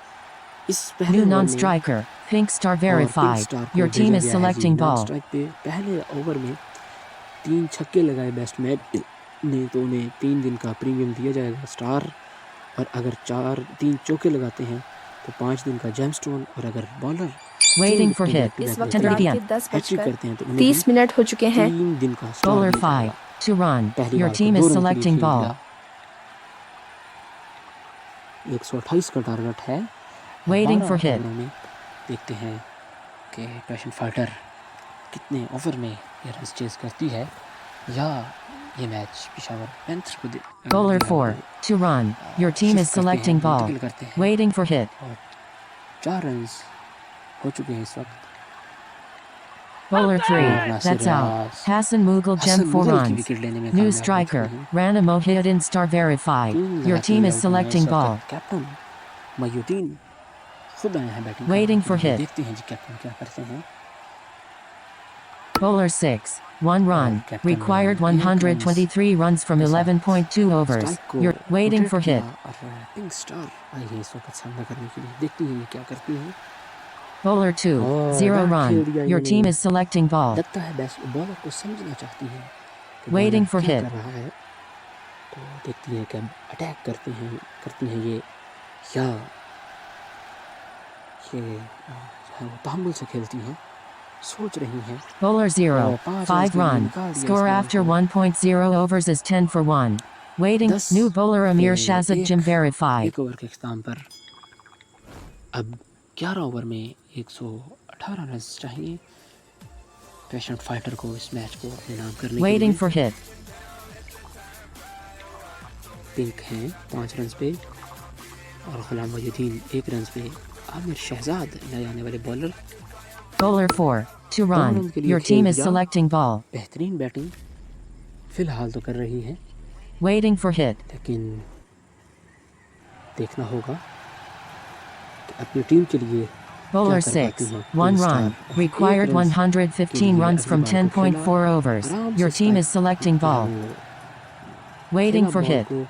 [SPEAKER 1] इस पहले
[SPEAKER 2] New
[SPEAKER 1] ओवर में
[SPEAKER 2] non-striker, Pink Star
[SPEAKER 1] और पिंक
[SPEAKER 2] verified.
[SPEAKER 1] स्टार को
[SPEAKER 2] Your
[SPEAKER 1] भेजा
[SPEAKER 2] team is
[SPEAKER 1] गया है जी
[SPEAKER 2] selecting
[SPEAKER 1] नॉन
[SPEAKER 2] ball.
[SPEAKER 1] स्ट्राइक पे। पहले ओवर में 3 छक्के लगाए बैट्समैन ने तो उन्हें 3 दिन का प्रीमियम दिया जाएगा स्टार। और अगर 3 चौके लगाते हैं तो 5 दिन का जेमस्टोन। और अगर बॉलर
[SPEAKER 2] Waiting for hit.
[SPEAKER 3] इस वक्त
[SPEAKER 2] 10:30
[SPEAKER 3] रात के
[SPEAKER 2] PM.
[SPEAKER 3] 10
[SPEAKER 1] हैट्रिक
[SPEAKER 3] बजकर
[SPEAKER 1] करते हैं तो उन्हें
[SPEAKER 3] 30 मिनट हो चुके हैं।
[SPEAKER 1] 3 दिन का स्टार
[SPEAKER 2] Bowler
[SPEAKER 1] दिया
[SPEAKER 2] 5,
[SPEAKER 1] जाएगा।
[SPEAKER 2] 2 run.
[SPEAKER 1] पहली
[SPEAKER 2] Your
[SPEAKER 1] बार को
[SPEAKER 2] team
[SPEAKER 1] 2
[SPEAKER 2] is
[SPEAKER 1] रन के लिए
[SPEAKER 2] selecting
[SPEAKER 1] खेल
[SPEAKER 2] ball.
[SPEAKER 1] दिया। 128 का टारगेट है।
[SPEAKER 2] Waiting for
[SPEAKER 1] 12
[SPEAKER 2] hit.
[SPEAKER 1] ओवरों में देखते हैं कि पैशन फाइटर कितने ओवर में ये रन चेज करती है, या ये मैच पेशावर पैंथर को
[SPEAKER 2] Bowler
[SPEAKER 1] जो है
[SPEAKER 2] 4.
[SPEAKER 1] वो
[SPEAKER 2] 2 run. Your team is
[SPEAKER 1] shift करते
[SPEAKER 2] selecting
[SPEAKER 1] हैं,
[SPEAKER 2] ball.
[SPEAKER 1] मुंतकिल करते हैं,
[SPEAKER 2] Waiting for hit.
[SPEAKER 1] और 4 रन्स हो चुके हैं इस वक्त।
[SPEAKER 2] Bowler 3.
[SPEAKER 1] और Nasir
[SPEAKER 2] That's out.
[SPEAKER 1] Riyaz
[SPEAKER 2] Hassan Mughal
[SPEAKER 1] Hasan
[SPEAKER 2] gem 4
[SPEAKER 1] Mughal की
[SPEAKER 2] runs.
[SPEAKER 1] विकेट लेने में
[SPEAKER 2] New
[SPEAKER 1] कामयाब हो
[SPEAKER 2] striker.
[SPEAKER 1] चुके हैं।
[SPEAKER 2] Rana Mohidin star verified.
[SPEAKER 1] 3
[SPEAKER 2] Your
[SPEAKER 1] लगाते
[SPEAKER 2] team
[SPEAKER 1] हुए
[SPEAKER 2] is
[SPEAKER 1] आउट हुए हैं
[SPEAKER 2] selecting
[SPEAKER 1] इस
[SPEAKER 2] ball.
[SPEAKER 1] वक्त कैप्टन मयूद्दीन खुद आए हैं बैटिंग
[SPEAKER 2] Waiting
[SPEAKER 1] करने
[SPEAKER 2] for
[SPEAKER 1] के लिए।
[SPEAKER 2] hit.
[SPEAKER 1] देखते हैं जी कैप्टन क्या करते हैं।
[SPEAKER 2] Bowler 6. 1 run.
[SPEAKER 1] Captain
[SPEAKER 2] Required
[SPEAKER 1] ने एक
[SPEAKER 2] 123 runs from
[SPEAKER 1] के साथ
[SPEAKER 2] 11.2 overs.
[SPEAKER 1] स्ट्राइक को
[SPEAKER 2] You're waiting
[SPEAKER 1] रोटेट
[SPEAKER 2] for
[SPEAKER 1] किया
[SPEAKER 2] hit.
[SPEAKER 1] और पिंक स्टार आई है इस वक्त सामना करने के लिए। देखती हैं ये क्या करती हैं।
[SPEAKER 2] Bowler 2.
[SPEAKER 1] और
[SPEAKER 2] 0
[SPEAKER 1] बैट
[SPEAKER 2] run.
[SPEAKER 1] खेल दिया
[SPEAKER 2] Your
[SPEAKER 1] इन्होंने।
[SPEAKER 2] team is selecting ball.
[SPEAKER 1] लगता है बैट्स बॉलर को समझना चाहती है कि
[SPEAKER 2] Waiting
[SPEAKER 1] बॉलर
[SPEAKER 2] for
[SPEAKER 1] क्या
[SPEAKER 2] hit.
[SPEAKER 1] कर रहा है, तो देखती है कि अटैक करती हैं ये, या ये जो है वो तहम्मुल से खेलती हैं, सोच रही हैं।
[SPEAKER 2] Bowler 0.
[SPEAKER 1] और 5
[SPEAKER 2] 5
[SPEAKER 1] के लिए
[SPEAKER 2] run.
[SPEAKER 1] निकाल दिया
[SPEAKER 2] Score
[SPEAKER 1] इस बॉल
[SPEAKER 2] after
[SPEAKER 1] को।
[SPEAKER 2] 1.0 overs is 10 for 1. Waiting.
[SPEAKER 1] 10
[SPEAKER 2] New bowler Amir
[SPEAKER 1] के
[SPEAKER 2] Shazad Jim verified.
[SPEAKER 1] एक ओवर के इख्तिताम पर अब 11 ओवर में 118 रन चाहिए पैशन फाइटर को इस मैच को अपने नाम करने के
[SPEAKER 2] Waiting
[SPEAKER 1] लिए।
[SPEAKER 2] for hit.
[SPEAKER 1] पिंक हैं 5 रन पे और गुलाम मयूद्दीन 1 रन पे। आमिर शहजाद नए आने वाले बॉलर,
[SPEAKER 2] Bowler 4. 2
[SPEAKER 1] run
[SPEAKER 2] run.
[SPEAKER 1] के लिए
[SPEAKER 2] Your
[SPEAKER 1] खेल
[SPEAKER 2] team is
[SPEAKER 1] दिया।
[SPEAKER 2] selecting ball.
[SPEAKER 1] बेहतरीन बैटिंग फिलहाल तो कर रही हैं,
[SPEAKER 2] Waiting for hit.
[SPEAKER 1] लेकिन देखना होगा कि अपनी टीम के लिए
[SPEAKER 2] Bowler
[SPEAKER 1] क्या कर पाती
[SPEAKER 2] 6.
[SPEAKER 1] हैं।
[SPEAKER 2] 1
[SPEAKER 1] तीन
[SPEAKER 2] run.
[SPEAKER 1] स्टार,
[SPEAKER 2] Required
[SPEAKER 1] एक रन
[SPEAKER 2] 115
[SPEAKER 1] के लिए
[SPEAKER 2] runs
[SPEAKER 1] अगली
[SPEAKER 2] from
[SPEAKER 1] बॉल को
[SPEAKER 2] 10.4
[SPEAKER 1] खेला।
[SPEAKER 2] overs.
[SPEAKER 1] आराम
[SPEAKER 2] Your
[SPEAKER 1] से
[SPEAKER 2] team
[SPEAKER 1] स्ट्राइक
[SPEAKER 2] is selecting
[SPEAKER 1] पर
[SPEAKER 2] ball.
[SPEAKER 1] वो
[SPEAKER 2] Waiting
[SPEAKER 1] खेला
[SPEAKER 2] for
[SPEAKER 1] बॉल
[SPEAKER 2] hit.
[SPEAKER 1] को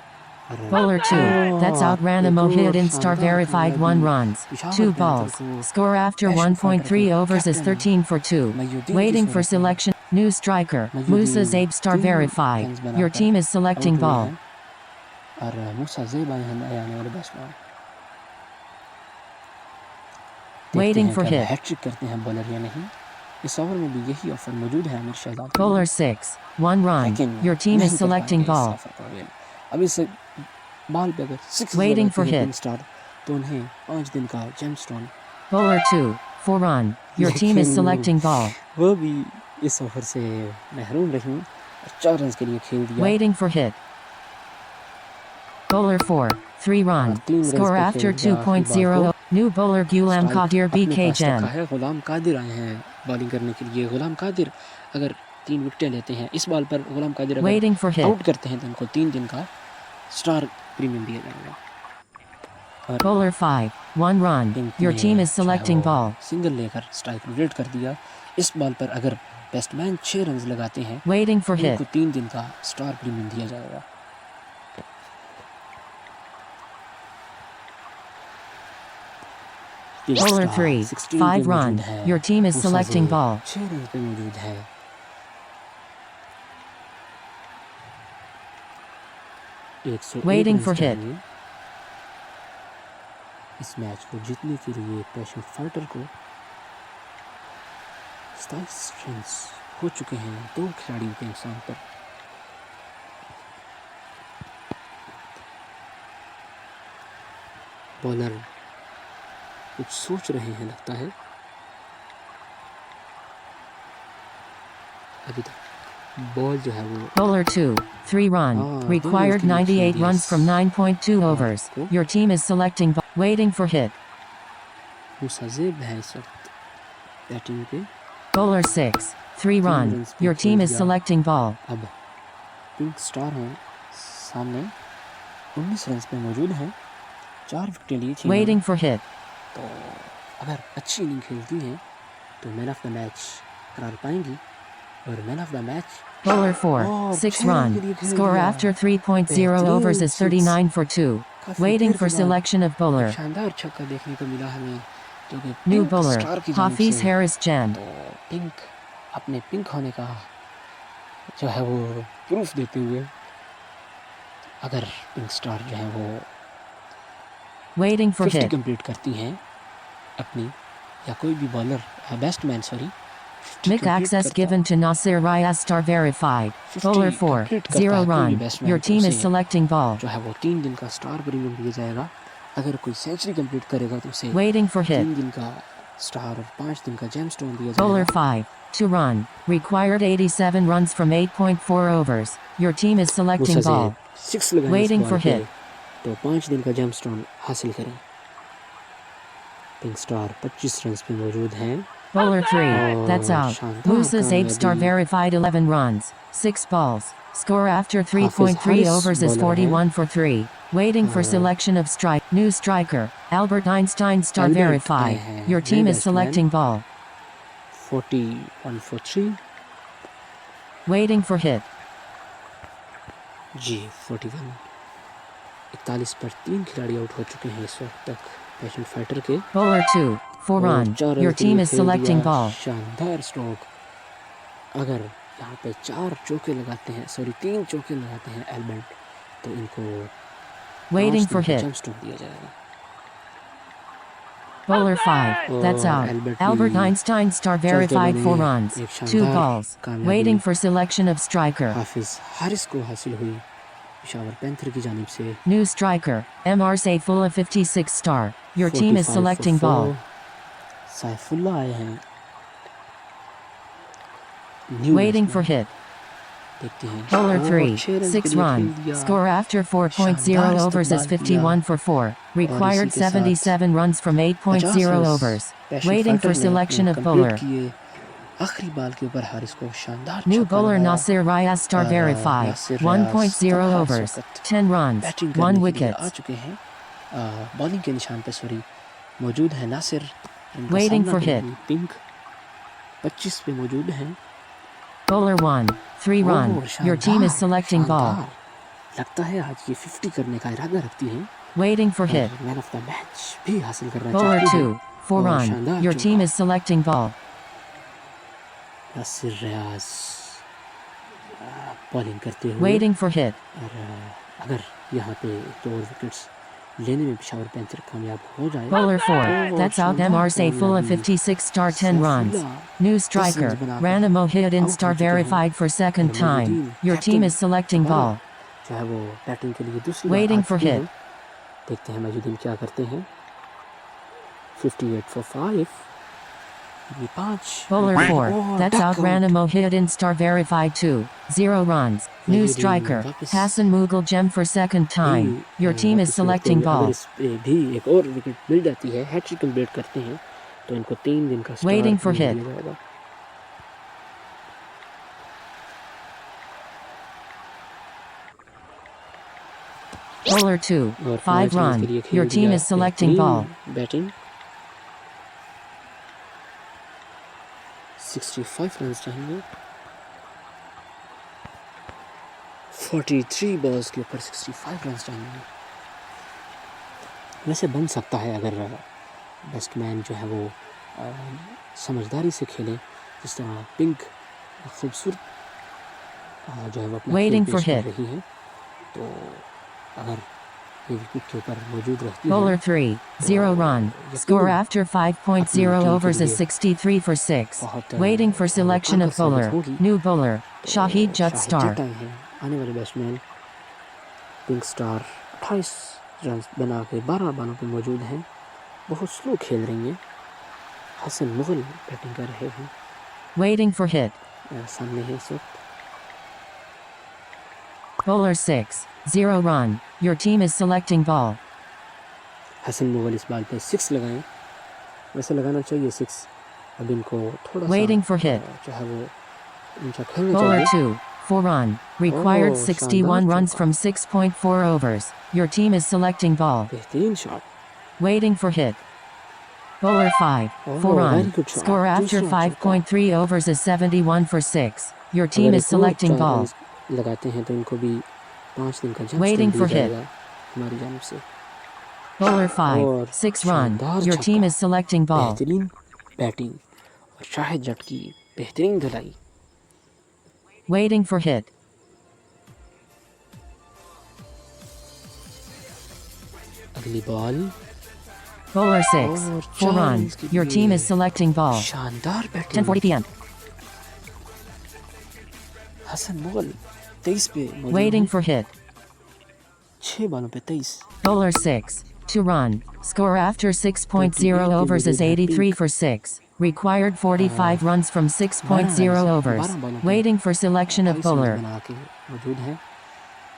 [SPEAKER 1] और
[SPEAKER 2] Bowler 2. That's out Rana
[SPEAKER 1] एक और
[SPEAKER 2] Mohidin star
[SPEAKER 1] शानदार
[SPEAKER 2] verified 1
[SPEAKER 1] कामयाबी
[SPEAKER 2] runs.
[SPEAKER 1] Peshawar
[SPEAKER 2] 2
[SPEAKER 1] panther
[SPEAKER 2] balls.
[SPEAKER 1] को
[SPEAKER 2] Score after
[SPEAKER 1] पैशन
[SPEAKER 2] 1.3
[SPEAKER 1] फाइटर के
[SPEAKER 2] overs is
[SPEAKER 1] कैप्टन
[SPEAKER 2] 13 for 2.
[SPEAKER 1] मयूद्दीन की
[SPEAKER 2] Waiting for
[SPEAKER 1] सूरत में
[SPEAKER 2] selection. New striker.
[SPEAKER 1] मयूद्दीन
[SPEAKER 2] Musa Zabe star
[SPEAKER 1] 3
[SPEAKER 2] verified.
[SPEAKER 1] Runs
[SPEAKER 2] Your
[SPEAKER 1] बनाकर
[SPEAKER 2] team is selecting
[SPEAKER 1] आउट हुए
[SPEAKER 2] ball.
[SPEAKER 1] हैं और मूसा ज़ेब आए हैं नए आने वाले बैट्समैन।
[SPEAKER 2] Waiting for
[SPEAKER 1] देखते हैं
[SPEAKER 2] hit.
[SPEAKER 1] कि हैट्रिक करते हैं बॉलर या नहीं। इस ओवर में भी यही ऑफर मौजूद है आमिर शहजाद के लिए।
[SPEAKER 2] Bowler 6. 1 run.
[SPEAKER 1] लेकिन
[SPEAKER 2] Your team
[SPEAKER 1] नहीं
[SPEAKER 2] is
[SPEAKER 1] कर
[SPEAKER 2] selecting
[SPEAKER 1] पाएंगे इस
[SPEAKER 2] ball.
[SPEAKER 1] ऑफर को अवेल। अब इस बॉल पे अगर 6
[SPEAKER 2] Waiting for hit.
[SPEAKER 1] Pink star तो उन्हें 5 दिन का gemstone,
[SPEAKER 2] Bowler 2. 4 run. Your team is
[SPEAKER 1] लेकिन
[SPEAKER 2] selecting ball.
[SPEAKER 1] वो भी इस ओवर से महरूम रही और 4 रन के लिए खेल दिया।
[SPEAKER 2] Waiting for hit. Bowler 4. 3 run.
[SPEAKER 1] और 3 रन
[SPEAKER 2] Score
[SPEAKER 1] पे
[SPEAKER 2] after
[SPEAKER 1] खेल दिया आखिरी
[SPEAKER 2] 2.0.
[SPEAKER 1] बॉल को।
[SPEAKER 2] New bowler Gulam
[SPEAKER 1] strike
[SPEAKER 2] Qadir
[SPEAKER 1] अपने
[SPEAKER 2] BK
[SPEAKER 1] पास
[SPEAKER 2] Jen.
[SPEAKER 1] रखा है। गुलाम कादिर आए हैं बॉलिंग करने के लिए। गुलाम कादिर अगर 3 विकेटें लेते हैं इस बॉल पर, गुलाम कादिर अगर
[SPEAKER 2] Waiting for hit.
[SPEAKER 1] आउट करते हैं तो उनको 3 दिन का स्टार प्रीमियम दिया जाएगा। और
[SPEAKER 2] Bowler 5. 1 run.
[SPEAKER 1] पिंक
[SPEAKER 2] Your
[SPEAKER 1] ने
[SPEAKER 2] team is
[SPEAKER 1] जो है
[SPEAKER 2] selecting
[SPEAKER 1] वो
[SPEAKER 2] ball.
[SPEAKER 1] सिंगल लेकर स्ट्राइक रोटेट कर दिया। इस बॉल पर अगर बैट्समैन 6 रन लगाते हैं
[SPEAKER 2] Waiting for
[SPEAKER 1] तो
[SPEAKER 2] hit.
[SPEAKER 1] उनको 3 दिन का स्टार प्रीमियम दिया जाएगा।
[SPEAKER 2] Bowler 3.
[SPEAKER 1] 16
[SPEAKER 2] 5
[SPEAKER 1] पे
[SPEAKER 2] run.
[SPEAKER 1] मौजूद है।
[SPEAKER 2] Your team is
[SPEAKER 1] Musa
[SPEAKER 2] selecting
[SPEAKER 1] ज़ेब
[SPEAKER 2] ball.
[SPEAKER 1] 6 run पे मौजूद है।
[SPEAKER 2] Waiting
[SPEAKER 1] 101
[SPEAKER 2] for
[SPEAKER 1] run
[SPEAKER 2] hit.
[SPEAKER 1] चाहिए इस मैच को जीतने के लिए पैशन फाइटर को। 27 रन हो चुके हैं 2 खिलाड़ियों के नुकसान पर। बॉलर कुछ सोच रहे हैं लगता है। अभी तक बॉल जो है वो
[SPEAKER 2] Bowler 2. 3 run.
[SPEAKER 1] Ah,
[SPEAKER 2] Required
[SPEAKER 1] Bowler
[SPEAKER 2] 98
[SPEAKER 1] 3
[SPEAKER 2] runs from 9.2 overs.
[SPEAKER 1] cool.
[SPEAKER 2] Your team is selecting ball. Waiting for hit.
[SPEAKER 1] मूसा ज़ेब है इस वक्त बैटिंग पे।
[SPEAKER 2] Bowler 6. 3 run.
[SPEAKER 1] runs पे
[SPEAKER 2] Your team
[SPEAKER 1] खेल
[SPEAKER 2] is
[SPEAKER 1] दिया।
[SPEAKER 2] selecting ball.
[SPEAKER 1] अब पिंक स्टार हैं सामने 19 रन पे मौजूद हैं। 4 विकेटें ली थी
[SPEAKER 2] Waiting for hit.
[SPEAKER 1] तो अगर अच्छी इनिंग खेलती हैं तो मैन ऑफ द मैच करार पाएंगी। और man of the match
[SPEAKER 2] Bowler 4.
[SPEAKER 1] और
[SPEAKER 2] 6
[SPEAKER 1] 6
[SPEAKER 2] run.
[SPEAKER 1] के लिए खेल
[SPEAKER 2] Score
[SPEAKER 1] दिया।
[SPEAKER 2] after 3.0 overs is 39 for 2.
[SPEAKER 1] काफी
[SPEAKER 2] Waiting
[SPEAKER 1] देर
[SPEAKER 2] for
[SPEAKER 1] के बाद
[SPEAKER 2] selection of bowler.
[SPEAKER 1] शानदार छक्का देखने को मिला हमें जो कि
[SPEAKER 2] New
[SPEAKER 1] पिंक
[SPEAKER 2] bowler.
[SPEAKER 1] स्टार की जानिब
[SPEAKER 2] Hafiz
[SPEAKER 1] से।
[SPEAKER 2] Harris Jen.
[SPEAKER 1] तो पिंक अपने पिंक होने का जो है वो प्रूफ देते हुए अगर पिंक स्टार जो है वो
[SPEAKER 2] Waiting for
[SPEAKER 1] 50
[SPEAKER 2] hit.
[SPEAKER 1] कंप्लीट करती हैं अपनी, या कोई भी bowler batsman sorry
[SPEAKER 2] Mick access given to Nasir Rayas star verified. Bowler 4. 0 run. Your team is selecting ball.
[SPEAKER 1] जो है वो 3 दिन का स्टार प्रीमियम दिया जाएगा। अगर कोई सेंचुरी कंप्लीट करेगा तो उसे
[SPEAKER 2] Waiting for
[SPEAKER 1] 3
[SPEAKER 2] hit.
[SPEAKER 1] दिन का स्टार और 5 दिन का जेमस्टोन दिया
[SPEAKER 2] Bowler
[SPEAKER 1] जाएगा।
[SPEAKER 2] 5. To run. Required 87 runs from 8.4 overs. Your team is selecting
[SPEAKER 1] Musa
[SPEAKER 2] ball.
[SPEAKER 1] से 6 लगाएं इस
[SPEAKER 2] Waiting
[SPEAKER 1] बॉल
[SPEAKER 2] for
[SPEAKER 1] पे
[SPEAKER 2] hit.
[SPEAKER 1] तो 5 दिन का जेमस्टोन हासिल करें। पिंक स्टार 25 रन पे मौजूद हैं।
[SPEAKER 2] Bowler 3. That's
[SPEAKER 1] और
[SPEAKER 2] out.
[SPEAKER 1] शानदार
[SPEAKER 2] Musa's 8 star
[SPEAKER 1] कामयाबी।
[SPEAKER 2] verified 11 runs. 6 balls. Score after
[SPEAKER 1] Hafiz
[SPEAKER 2] 3.3
[SPEAKER 1] Haris
[SPEAKER 2] overs is
[SPEAKER 1] bowler हैं।
[SPEAKER 2] 41 for 3. Waiting for
[SPEAKER 1] और
[SPEAKER 2] selection of strike. New striker. Albert Einstein star
[SPEAKER 1] Albert आए
[SPEAKER 2] verified.
[SPEAKER 1] हैं
[SPEAKER 2] Your
[SPEAKER 1] नए
[SPEAKER 2] team is
[SPEAKER 1] batsman.
[SPEAKER 2] selecting ball.
[SPEAKER 1] 41 for 3
[SPEAKER 2] Waiting for hit.
[SPEAKER 1] जी 41 41 पर 3 खिलाड़ी out हो चुके हैं इस वक्त तक पैशन फाइटर के।
[SPEAKER 2] Bowler 2. For
[SPEAKER 1] और
[SPEAKER 2] run.
[SPEAKER 1] 4 रन
[SPEAKER 2] Your
[SPEAKER 1] के
[SPEAKER 2] team
[SPEAKER 1] लिए
[SPEAKER 2] is
[SPEAKER 1] खेल
[SPEAKER 2] selecting
[SPEAKER 1] दिया।
[SPEAKER 2] ball.
[SPEAKER 1] शानदार स्ट्रोक। अगर यहाँ पे 4 चौके लगाते हैं 3 चौके लगाते हैं एल्बर्ट तो इनको
[SPEAKER 2] Waiting
[SPEAKER 1] 5
[SPEAKER 2] for
[SPEAKER 1] दिन का
[SPEAKER 2] hit.
[SPEAKER 1] जेमस्टोन दिया जाएगा।
[SPEAKER 2] Bowler 5. That's
[SPEAKER 1] और
[SPEAKER 2] out.
[SPEAKER 1] एल्बर्ट
[SPEAKER 2] Albert
[SPEAKER 1] भी
[SPEAKER 2] Einstein star
[SPEAKER 1] चलते
[SPEAKER 2] verified
[SPEAKER 1] बने
[SPEAKER 2] 4 runs.
[SPEAKER 1] एक
[SPEAKER 2] 2
[SPEAKER 1] शानदार
[SPEAKER 2] balls.
[SPEAKER 1] कामयाबी
[SPEAKER 2] Waiting for selection of striker.
[SPEAKER 1] हाफिज हारिस को हासिल हुई पेशावर पैंथर की जानिब से।
[SPEAKER 2] New striker. MR Saifullah 56 star. Your team is
[SPEAKER 1] 45 for
[SPEAKER 2] selecting
[SPEAKER 1] 4
[SPEAKER 2] ball.
[SPEAKER 1] साइफुल्ला आए हैं। New
[SPEAKER 2] Waiting for
[SPEAKER 1] batsman.
[SPEAKER 2] hit.
[SPEAKER 1] देखते हैं
[SPEAKER 2] Bowler
[SPEAKER 1] और
[SPEAKER 2] 3.
[SPEAKER 1] 6 रन
[SPEAKER 2] 6
[SPEAKER 1] के लिए
[SPEAKER 2] run.
[SPEAKER 1] खेल दिया।
[SPEAKER 2] Score after 4.0
[SPEAKER 1] शानदार
[SPEAKER 2] overs is
[SPEAKER 1] इस्तकबाल
[SPEAKER 2] 51 for 4. Required
[SPEAKER 1] इसी के साथ
[SPEAKER 2] 77 runs from
[SPEAKER 1] 50
[SPEAKER 2] 8.0
[SPEAKER 1] run
[SPEAKER 2] overs.
[SPEAKER 1] Passion
[SPEAKER 2] Waiting
[SPEAKER 1] fighter
[SPEAKER 2] for
[SPEAKER 1] ने
[SPEAKER 2] selection
[SPEAKER 1] अपने
[SPEAKER 2] of
[SPEAKER 1] कंप्लीट
[SPEAKER 2] bowler.
[SPEAKER 1] किए। आखिरी बाल के ऊपर हारिस को शानदार
[SPEAKER 2] New
[SPEAKER 1] छक्का
[SPEAKER 2] bowler
[SPEAKER 1] लगाया।
[SPEAKER 2] Nasir Rayas star
[SPEAKER 1] और
[SPEAKER 2] verified.
[SPEAKER 1] नासिर
[SPEAKER 2] 1.0
[SPEAKER 1] रियाज
[SPEAKER 2] overs.
[SPEAKER 1] तब हर
[SPEAKER 2] 10 runs.
[SPEAKER 1] बैटिंग
[SPEAKER 2] 1
[SPEAKER 1] करने के लिए आ
[SPEAKER 2] wickets.
[SPEAKER 1] चुके हैं। बॉलिंग के निशान पे मौजूद है नासिर। इनका
[SPEAKER 2] Waiting
[SPEAKER 1] सामना
[SPEAKER 2] for
[SPEAKER 1] करेंगे
[SPEAKER 2] hit.
[SPEAKER 1] पिंक 25 पे मौजूद हैं।
[SPEAKER 2] Bowler 1. 3 run.
[SPEAKER 1] और
[SPEAKER 2] Your team is
[SPEAKER 1] शानदार,
[SPEAKER 2] selecting ball.
[SPEAKER 1] शानदार। लगता है आज ये 50 करने का इरादा रखती हैं
[SPEAKER 2] Waiting for hit.
[SPEAKER 1] और मैन ऑफ द मैच भी हासिल करना
[SPEAKER 2] Bowler
[SPEAKER 1] चाहती
[SPEAKER 2] 2.
[SPEAKER 1] हैं।
[SPEAKER 2] 4
[SPEAKER 1] और
[SPEAKER 2] run.
[SPEAKER 1] शानदार
[SPEAKER 2] Your team
[SPEAKER 1] चौका।
[SPEAKER 2] is selecting ball.
[SPEAKER 1] Nasir Riaz bowling करते हुए
[SPEAKER 2] Waiting for hit.
[SPEAKER 1] और अगर यहाँ पे 2 और विकेट्स लेने में पेशावर पैंथर कामयाब हो जाए।
[SPEAKER 2] Bowler 4.
[SPEAKER 1] और
[SPEAKER 2] That's out.
[SPEAKER 1] शानदार
[SPEAKER 2] MR Saifullah
[SPEAKER 1] कामयाबी।
[SPEAKER 2] 56 star 10 runs.
[SPEAKER 1] Saifullah
[SPEAKER 2] New
[SPEAKER 1] 10
[SPEAKER 2] striker.
[SPEAKER 1] Runs बनाकर
[SPEAKER 2] Rana Mohidin
[SPEAKER 1] आउट
[SPEAKER 2] star
[SPEAKER 1] हो चुके हैं।
[SPEAKER 2] verified for second
[SPEAKER 1] और
[SPEAKER 2] time.
[SPEAKER 1] मजीदीन
[SPEAKER 2] Your team
[SPEAKER 1] captain
[SPEAKER 2] is selecting
[SPEAKER 1] दोबारा
[SPEAKER 2] ball.
[SPEAKER 1] जो है वो बैटिंग के लिए दूसरी बार
[SPEAKER 2] Waiting
[SPEAKER 1] आ
[SPEAKER 2] for
[SPEAKER 1] चुकी
[SPEAKER 2] hit.
[SPEAKER 1] हैं। देखते हैं मजीदीन क्या करते हैं। 58 for 5 ये 5
[SPEAKER 2] Bowler 4.
[SPEAKER 1] और
[SPEAKER 2] That's out.
[SPEAKER 1] duck
[SPEAKER 2] Rana Mohidin star verified 2. 0 runs. New
[SPEAKER 1] Mohideen
[SPEAKER 2] striker.
[SPEAKER 1] वापस
[SPEAKER 2] Hassan Mughal gem for second time.
[SPEAKER 1] भी,
[SPEAKER 2] Your team is
[SPEAKER 1] वापस लौटते
[SPEAKER 2] selecting
[SPEAKER 1] हुए अगर
[SPEAKER 2] ball.
[SPEAKER 1] इस पे भी एक और विकेट मिल जाती है हैट्रिक कंप्लीट करते हैं तो इनको 3 दिन का स्टार
[SPEAKER 2] Waiting for
[SPEAKER 1] दिया
[SPEAKER 2] hit.
[SPEAKER 1] जाएगा।
[SPEAKER 2] Bowler 2.
[SPEAKER 1] और
[SPEAKER 2] 5
[SPEAKER 1] 5 रन के
[SPEAKER 2] run.
[SPEAKER 1] लिए खेल
[SPEAKER 2] Your team
[SPEAKER 1] दिया।
[SPEAKER 2] is selecting ball.
[SPEAKER 1] Batting 65 run चाहिए। 43 बॉल्स के ऊपर 65 रन चाहिए। वैसे बन सकता है अगर बैट्समैन जो है वो समझदारी से खेले जिस तरह पिंक खूबसूरत जो है वो अपना खेल
[SPEAKER 2] Waiting for
[SPEAKER 1] पेश कर
[SPEAKER 2] hit.
[SPEAKER 1] रही है तो अगर ये विकेट के ऊपर मौजूद रहती है
[SPEAKER 2] Bowler 3. 0 run. Score after 5.0 overs is 63 for 6. Waiting for selection of bowler. New bowler. Shahid Jut
[SPEAKER 1] Shahid
[SPEAKER 2] star.
[SPEAKER 1] जट आए हैं आने वाले बैट्समैन। पिंक स्टार 28 रन बना के 12 बालों पे मौजूद हैं। बहुत स्लो खेल रही हैं। हसन मुगल बैटिंग कर रहे हैं।
[SPEAKER 2] Waiting for hit.
[SPEAKER 1] सामने है इस वक्त।
[SPEAKER 2] Bowler 6. 0 run. Your team is selecting ball.
[SPEAKER 1] Hasan Mughal इस बाल पे 6 लगाएं। वैसे लगाना चाहिए 6। अब इनको थोड़ा
[SPEAKER 2] Waiting
[SPEAKER 1] सा
[SPEAKER 2] for hit.
[SPEAKER 1] जो है वो इनका खेलना
[SPEAKER 2] Bowler
[SPEAKER 1] चाहिए।
[SPEAKER 2] 2. 4 run. Required
[SPEAKER 1] Oh,
[SPEAKER 2] 61
[SPEAKER 1] शानदार
[SPEAKER 2] runs
[SPEAKER 1] चौका।
[SPEAKER 2] from 6.4 overs. Your team is selecting ball.
[SPEAKER 1] बेहतरीन shot.
[SPEAKER 2] Waiting for hit. Bowler 5.
[SPEAKER 1] Oh,
[SPEAKER 2] 4
[SPEAKER 1] very
[SPEAKER 2] run.
[SPEAKER 1] good shot.
[SPEAKER 2] Score after
[SPEAKER 1] दूसरा
[SPEAKER 2] 5.3 overs is 71 for 6. Your team
[SPEAKER 1] अगर
[SPEAKER 2] is
[SPEAKER 1] एक और
[SPEAKER 2] selecting
[SPEAKER 1] 4
[SPEAKER 2] ball.
[SPEAKER 1] रन लगाते हैं तो इनको भी 5 दिन का
[SPEAKER 2] Waiting
[SPEAKER 1] जेमस्टोन
[SPEAKER 2] for
[SPEAKER 1] दिया
[SPEAKER 2] hit.
[SPEAKER 1] जाएगा हमारी जानिब से।
[SPEAKER 2] Bowler 5.
[SPEAKER 1] और
[SPEAKER 2] 6 run.
[SPEAKER 1] शानदार
[SPEAKER 2] Your team
[SPEAKER 1] छक्का।
[SPEAKER 2] is selecting ball.
[SPEAKER 1] बेहतरीन बैटिंग और शाहिद जट की बेहतरीन धुलाई।
[SPEAKER 2] Waiting for hit.
[SPEAKER 1] अगली बॉल
[SPEAKER 2] Bowler 6.
[SPEAKER 1] और
[SPEAKER 2] 4
[SPEAKER 1] 4
[SPEAKER 2] run.
[SPEAKER 1] रन्स के
[SPEAKER 2] Your
[SPEAKER 1] लिए
[SPEAKER 2] team is selecting ball.
[SPEAKER 1] शानदार बैटिंग।
[SPEAKER 2] 10:40 p.m.
[SPEAKER 1] हसन मुगल 23 पे मौजूद
[SPEAKER 2] Waiting
[SPEAKER 1] हैं।
[SPEAKER 2] for hit.
[SPEAKER 1] 6 बालों पे 23।
[SPEAKER 2] Bowler 6. 2 run. Score after 6.0 overs is 83 for 6. Required 45 runs from 6.0 overs. Waiting for selection of bowler.
[SPEAKER 1] बना के मौजूद हैं,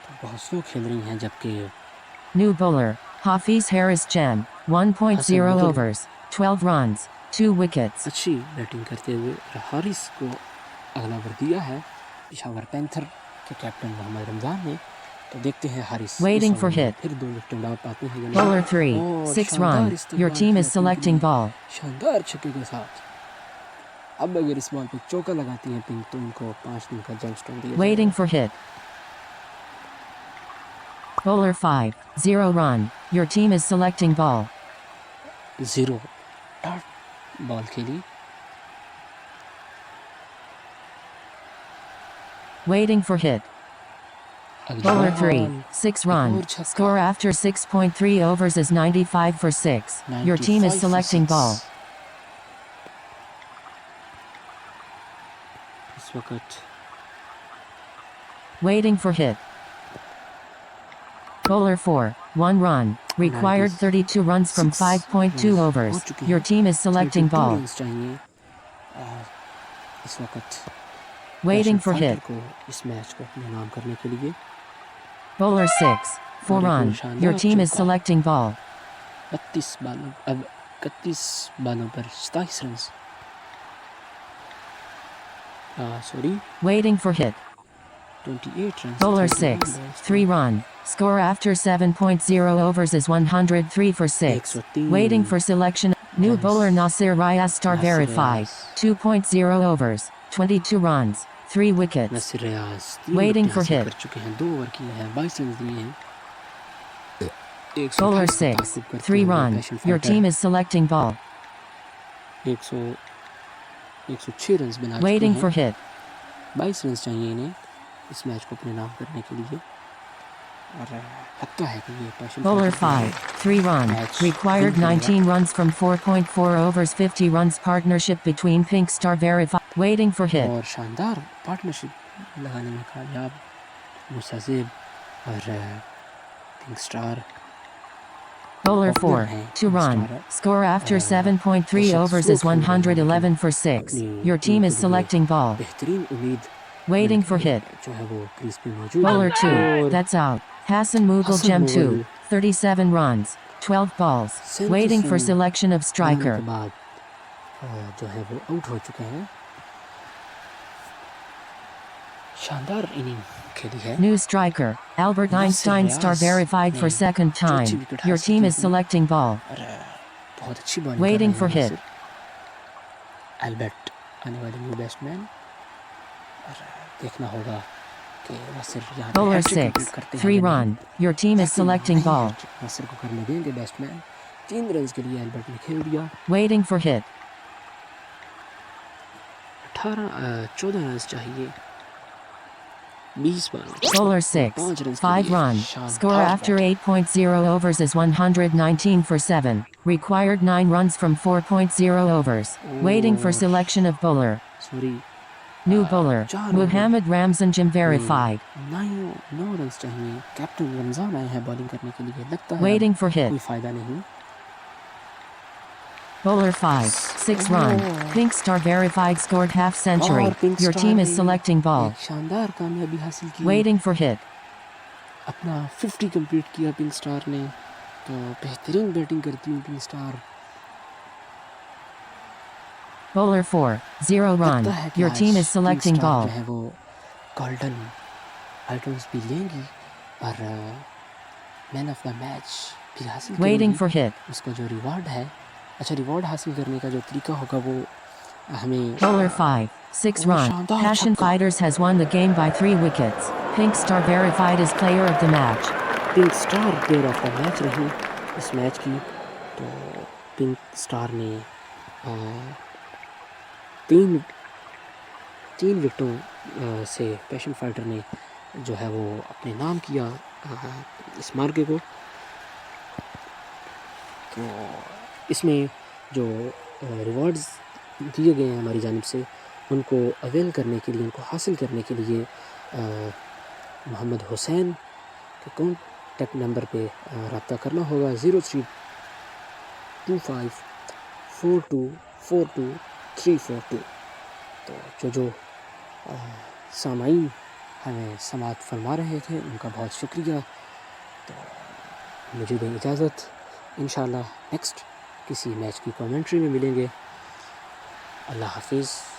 [SPEAKER 1] तो बहुत स्लो खेल रही हैं, जबकि
[SPEAKER 2] New bowler, Hafiz Haris Jan. 1.0
[SPEAKER 1] Hassan Mughal.
[SPEAKER 2] overs. 12 runs. 2 wickets.
[SPEAKER 1] अच्छी बैटिंग करते हुए हारिस को अगला ओवर दिया है पेशावर पैंथर के कैप्टन मोहम्मद रमजान ने। तो देखते हैं हारिस
[SPEAKER 2] Waiting
[SPEAKER 1] इस
[SPEAKER 2] for
[SPEAKER 1] ओवर में
[SPEAKER 2] hit.
[SPEAKER 1] फिर 2 विकेट उड़ा पाते हैं या नहीं।
[SPEAKER 2] Bowler 3.
[SPEAKER 1] और
[SPEAKER 2] 6
[SPEAKER 1] शानदार
[SPEAKER 2] run.
[SPEAKER 1] इस्तेमाल
[SPEAKER 2] Your team is
[SPEAKER 1] किया
[SPEAKER 2] selecting
[SPEAKER 1] पिंक ने,
[SPEAKER 2] ball.
[SPEAKER 1] शानदार छक्के के साथ। अब अगर इस बॉल पे चौका लगाती हैं पिंक तो उनको 5 दिन का जंग स्टोन दिया
[SPEAKER 2] Waiting
[SPEAKER 1] जाएगा।
[SPEAKER 2] for hit. Bowler 5. 0 run. Your team is selecting ball.
[SPEAKER 1] 0 dot ball खेली।
[SPEAKER 2] Waiting for hit.
[SPEAKER 1] अगली
[SPEAKER 2] Bowler
[SPEAKER 1] बॉल,
[SPEAKER 2] 3. 6
[SPEAKER 1] एक
[SPEAKER 2] run.
[SPEAKER 1] और छक्का।
[SPEAKER 2] Score after 6.3 overs is 95 for 6. Your team
[SPEAKER 1] 95
[SPEAKER 2] is
[SPEAKER 1] for
[SPEAKER 2] selecting
[SPEAKER 1] 6.
[SPEAKER 2] ball.
[SPEAKER 1] इस वक्त
[SPEAKER 2] Waiting for hit. Bowler 4. 1 run. Required 32 runs from 5.2 overs. Your team is selecting
[SPEAKER 1] 32
[SPEAKER 2] ball.
[SPEAKER 1] Runs चाहिए और इस वक्त
[SPEAKER 2] Waiting for
[SPEAKER 1] फाइटर
[SPEAKER 2] hit.
[SPEAKER 1] को इस मैच को अपने नाम करने के लिए
[SPEAKER 2] Bowler 6. 4 run. Your team is selecting ball.
[SPEAKER 1] 32 बालों अब 31 बालों पर 27 runs sorry
[SPEAKER 2] Waiting for hit.
[SPEAKER 1] 28 runs.
[SPEAKER 2] Bowler 6. 3 run. Score after 7.0 overs is 103 for 6.
[SPEAKER 1] 103.
[SPEAKER 2] Waiting for selection. New
[SPEAKER 1] Nice.
[SPEAKER 2] bowler Nasir Rayas star
[SPEAKER 1] Nasir
[SPEAKER 2] verified.
[SPEAKER 1] Rayas.
[SPEAKER 2] 2.0 overs. 22 runs. 3 wickets.
[SPEAKER 1] Naseer Riaz 3
[SPEAKER 2] Waiting
[SPEAKER 1] wicket
[SPEAKER 2] for
[SPEAKER 1] हासिल
[SPEAKER 2] hit.
[SPEAKER 1] कर चुके हैं, 2 over किए हैं, 22 run दिए हैं।
[SPEAKER 2] Bowler
[SPEAKER 1] 128
[SPEAKER 2] 6.
[SPEAKER 1] ताकुब करते
[SPEAKER 2] 3
[SPEAKER 1] हुए
[SPEAKER 2] run.
[SPEAKER 1] Passion
[SPEAKER 2] Your
[SPEAKER 1] fighter
[SPEAKER 2] team is selecting ball.
[SPEAKER 1] 106 runs बना चुके
[SPEAKER 2] Waiting for
[SPEAKER 1] हैं।
[SPEAKER 2] hit.
[SPEAKER 1] 22 रन्स चाहिए इन्हें इस मैच को अपने नाम करने के लिए और लगता है कि ये passion
[SPEAKER 2] Bowler
[SPEAKER 1] fighter
[SPEAKER 2] 5. 3 run.
[SPEAKER 1] Match
[SPEAKER 2] Required
[SPEAKER 1] win करेगा।
[SPEAKER 2] 19 runs from 4.4 overs. 50 runs partnership between Pink Star verified. Waiting for hit.
[SPEAKER 1] और शानदार पार्टनरशिप लगाने में कामयाब मुसाजिब और पिंक स्टार।
[SPEAKER 2] Bowler
[SPEAKER 1] Opener
[SPEAKER 2] 4.
[SPEAKER 1] है
[SPEAKER 2] 2
[SPEAKER 1] Pink
[SPEAKER 2] run.
[SPEAKER 1] Star।
[SPEAKER 2] Score after 7.3
[SPEAKER 1] बेशक
[SPEAKER 2] overs
[SPEAKER 1] स्लो
[SPEAKER 2] is
[SPEAKER 1] खेल रहे हैं,
[SPEAKER 2] 111 for 6.
[SPEAKER 1] अपनी
[SPEAKER 2] Your
[SPEAKER 1] टीम
[SPEAKER 2] team
[SPEAKER 1] के
[SPEAKER 2] is
[SPEAKER 1] लिए
[SPEAKER 2] selecting ball.
[SPEAKER 1] बेहतरीन उम्मीद
[SPEAKER 2] Waiting for hit.
[SPEAKER 1] जो है वो क्रीज पे मौजूद
[SPEAKER 2] Bowler
[SPEAKER 1] है।
[SPEAKER 2] 2.
[SPEAKER 1] और
[SPEAKER 2] That's out. Hassan Mughal
[SPEAKER 1] Hassan
[SPEAKER 2] Gem 2.
[SPEAKER 1] Mughal
[SPEAKER 2] 37 runs. 12 balls.
[SPEAKER 1] 37
[SPEAKER 2] Waiting for
[SPEAKER 1] run
[SPEAKER 2] selection of
[SPEAKER 1] बनाने
[SPEAKER 2] striker.
[SPEAKER 1] के बाद जो है वो आउट हो चुके हैं। शानदार इनिंग खेली है।
[SPEAKER 2] New striker. Albert
[SPEAKER 1] Nasir
[SPEAKER 2] Einstein star
[SPEAKER 1] Rayas
[SPEAKER 2] verified for
[SPEAKER 1] ने
[SPEAKER 2] second
[SPEAKER 1] चौथी
[SPEAKER 2] time.
[SPEAKER 1] विकेट
[SPEAKER 2] Your
[SPEAKER 1] हासिल
[SPEAKER 2] team
[SPEAKER 1] की
[SPEAKER 2] is
[SPEAKER 1] थी
[SPEAKER 2] selecting ball.
[SPEAKER 1] और बहुत अच्छी बॉलिंग
[SPEAKER 2] Waiting
[SPEAKER 1] कर
[SPEAKER 2] for
[SPEAKER 1] रहे हैं
[SPEAKER 2] hit.
[SPEAKER 1] नासिर। एल्बर्ट आने वाले न्यू बैट्समैन और देखना होगा कि नासिर यहाँ पे
[SPEAKER 2] Bowler
[SPEAKER 1] हैट्रिक कंप्लीट
[SPEAKER 2] 6.
[SPEAKER 1] करते हैं
[SPEAKER 2] 3
[SPEAKER 1] या नहीं।
[SPEAKER 2] run. Your team is
[SPEAKER 1] लेकिन
[SPEAKER 2] selecting
[SPEAKER 1] नहीं
[SPEAKER 2] ball.
[SPEAKER 1] हैट्रिक नासिर को करने देंगे बैट्समैन। 3 रन्स के लिए एल्बर्ट ने खेल दिया।
[SPEAKER 2] Waiting for hit.
[SPEAKER 1] 14 रन्स चाहिए 20 बालों।
[SPEAKER 2] Bowler
[SPEAKER 1] 5
[SPEAKER 2] 6.
[SPEAKER 1] रन्स के
[SPEAKER 2] 5
[SPEAKER 1] लिए
[SPEAKER 2] run.
[SPEAKER 1] शानदार
[SPEAKER 2] Score after
[SPEAKER 1] batting.
[SPEAKER 2] 8.0 overs is 119 for 7. Required 9 runs from 4.0 overs. Waiting for
[SPEAKER 1] और
[SPEAKER 2] selection of bowler.
[SPEAKER 1] Sorry
[SPEAKER 2] New bowler.
[SPEAKER 1] 4 over
[SPEAKER 2] Muhammad Ramzan Jim verified.
[SPEAKER 1] 9 runs चाहिए। Captain Ramzan आए हैं bowling करने के लिए, लगता है
[SPEAKER 2] Waiting for
[SPEAKER 1] कोई
[SPEAKER 2] hit.
[SPEAKER 1] फायदा नहीं।
[SPEAKER 2] Bowler 5. 6 run.
[SPEAKER 1] Oh.
[SPEAKER 2] Pink Star verified scored half century.
[SPEAKER 1] और pink
[SPEAKER 2] Your
[SPEAKER 1] star
[SPEAKER 2] team is
[SPEAKER 1] ने
[SPEAKER 2] selecting ball.
[SPEAKER 1] एक शानदार कामयाबी हासिल की।
[SPEAKER 2] Waiting for hit.
[SPEAKER 1] अपना 50 कंप्लीट किया पिंक स्टार ने। तो बेहतरीन बैटिंग करती हूँ पिंक स्टार।
[SPEAKER 2] Bowler 4. 0 run.
[SPEAKER 1] लगता है कि
[SPEAKER 2] Your
[SPEAKER 1] आज
[SPEAKER 2] team is
[SPEAKER 1] pink
[SPEAKER 2] selecting
[SPEAKER 1] star
[SPEAKER 2] ball.
[SPEAKER 1] जो है वो गोल्डन आइटम्स भी लेंगी और मैन ऑफ द मैच भी हासिल
[SPEAKER 2] Waiting
[SPEAKER 1] करेंगी।
[SPEAKER 2] for hit.
[SPEAKER 1] उसका जो रिवॉर्ड है, अच्छा रिवॉर्ड हासिल करने का जो तरीका होगा वो हमें
[SPEAKER 2] Bowler 5. 6
[SPEAKER 1] Oh,
[SPEAKER 2] run.
[SPEAKER 1] शानदार
[SPEAKER 2] Passion
[SPEAKER 1] छक्का।
[SPEAKER 2] Fighters has won the game by 3 wickets. Pink Star verified as player of the match.
[SPEAKER 1] Pink star player of the match रही इस मैच की। तो पिंक स्टार ने तीन विकेटों से पैशन फाइटर ने जो है वो अपने नाम किया इस मार्के को। तो इसमें जो रिवॉर्ड्स दिए गए हैं हमारी जानिब से उनको अवेल करने के लिए, उनको हासिल करने के लिए मोहम्मद हुसैन के टेक नंबर पे रब्ता करना होगा 03254242 तो जो सामाईन हमें समाअत फरमा रहे थे उनका बहुत शुक्रिया। तो मुझे दें इजाज़त, इंशाअल्लाह नेक्स्ट किसी मैच की कमेंट्री में मिलेंगे। अल्लाह हाफिज़।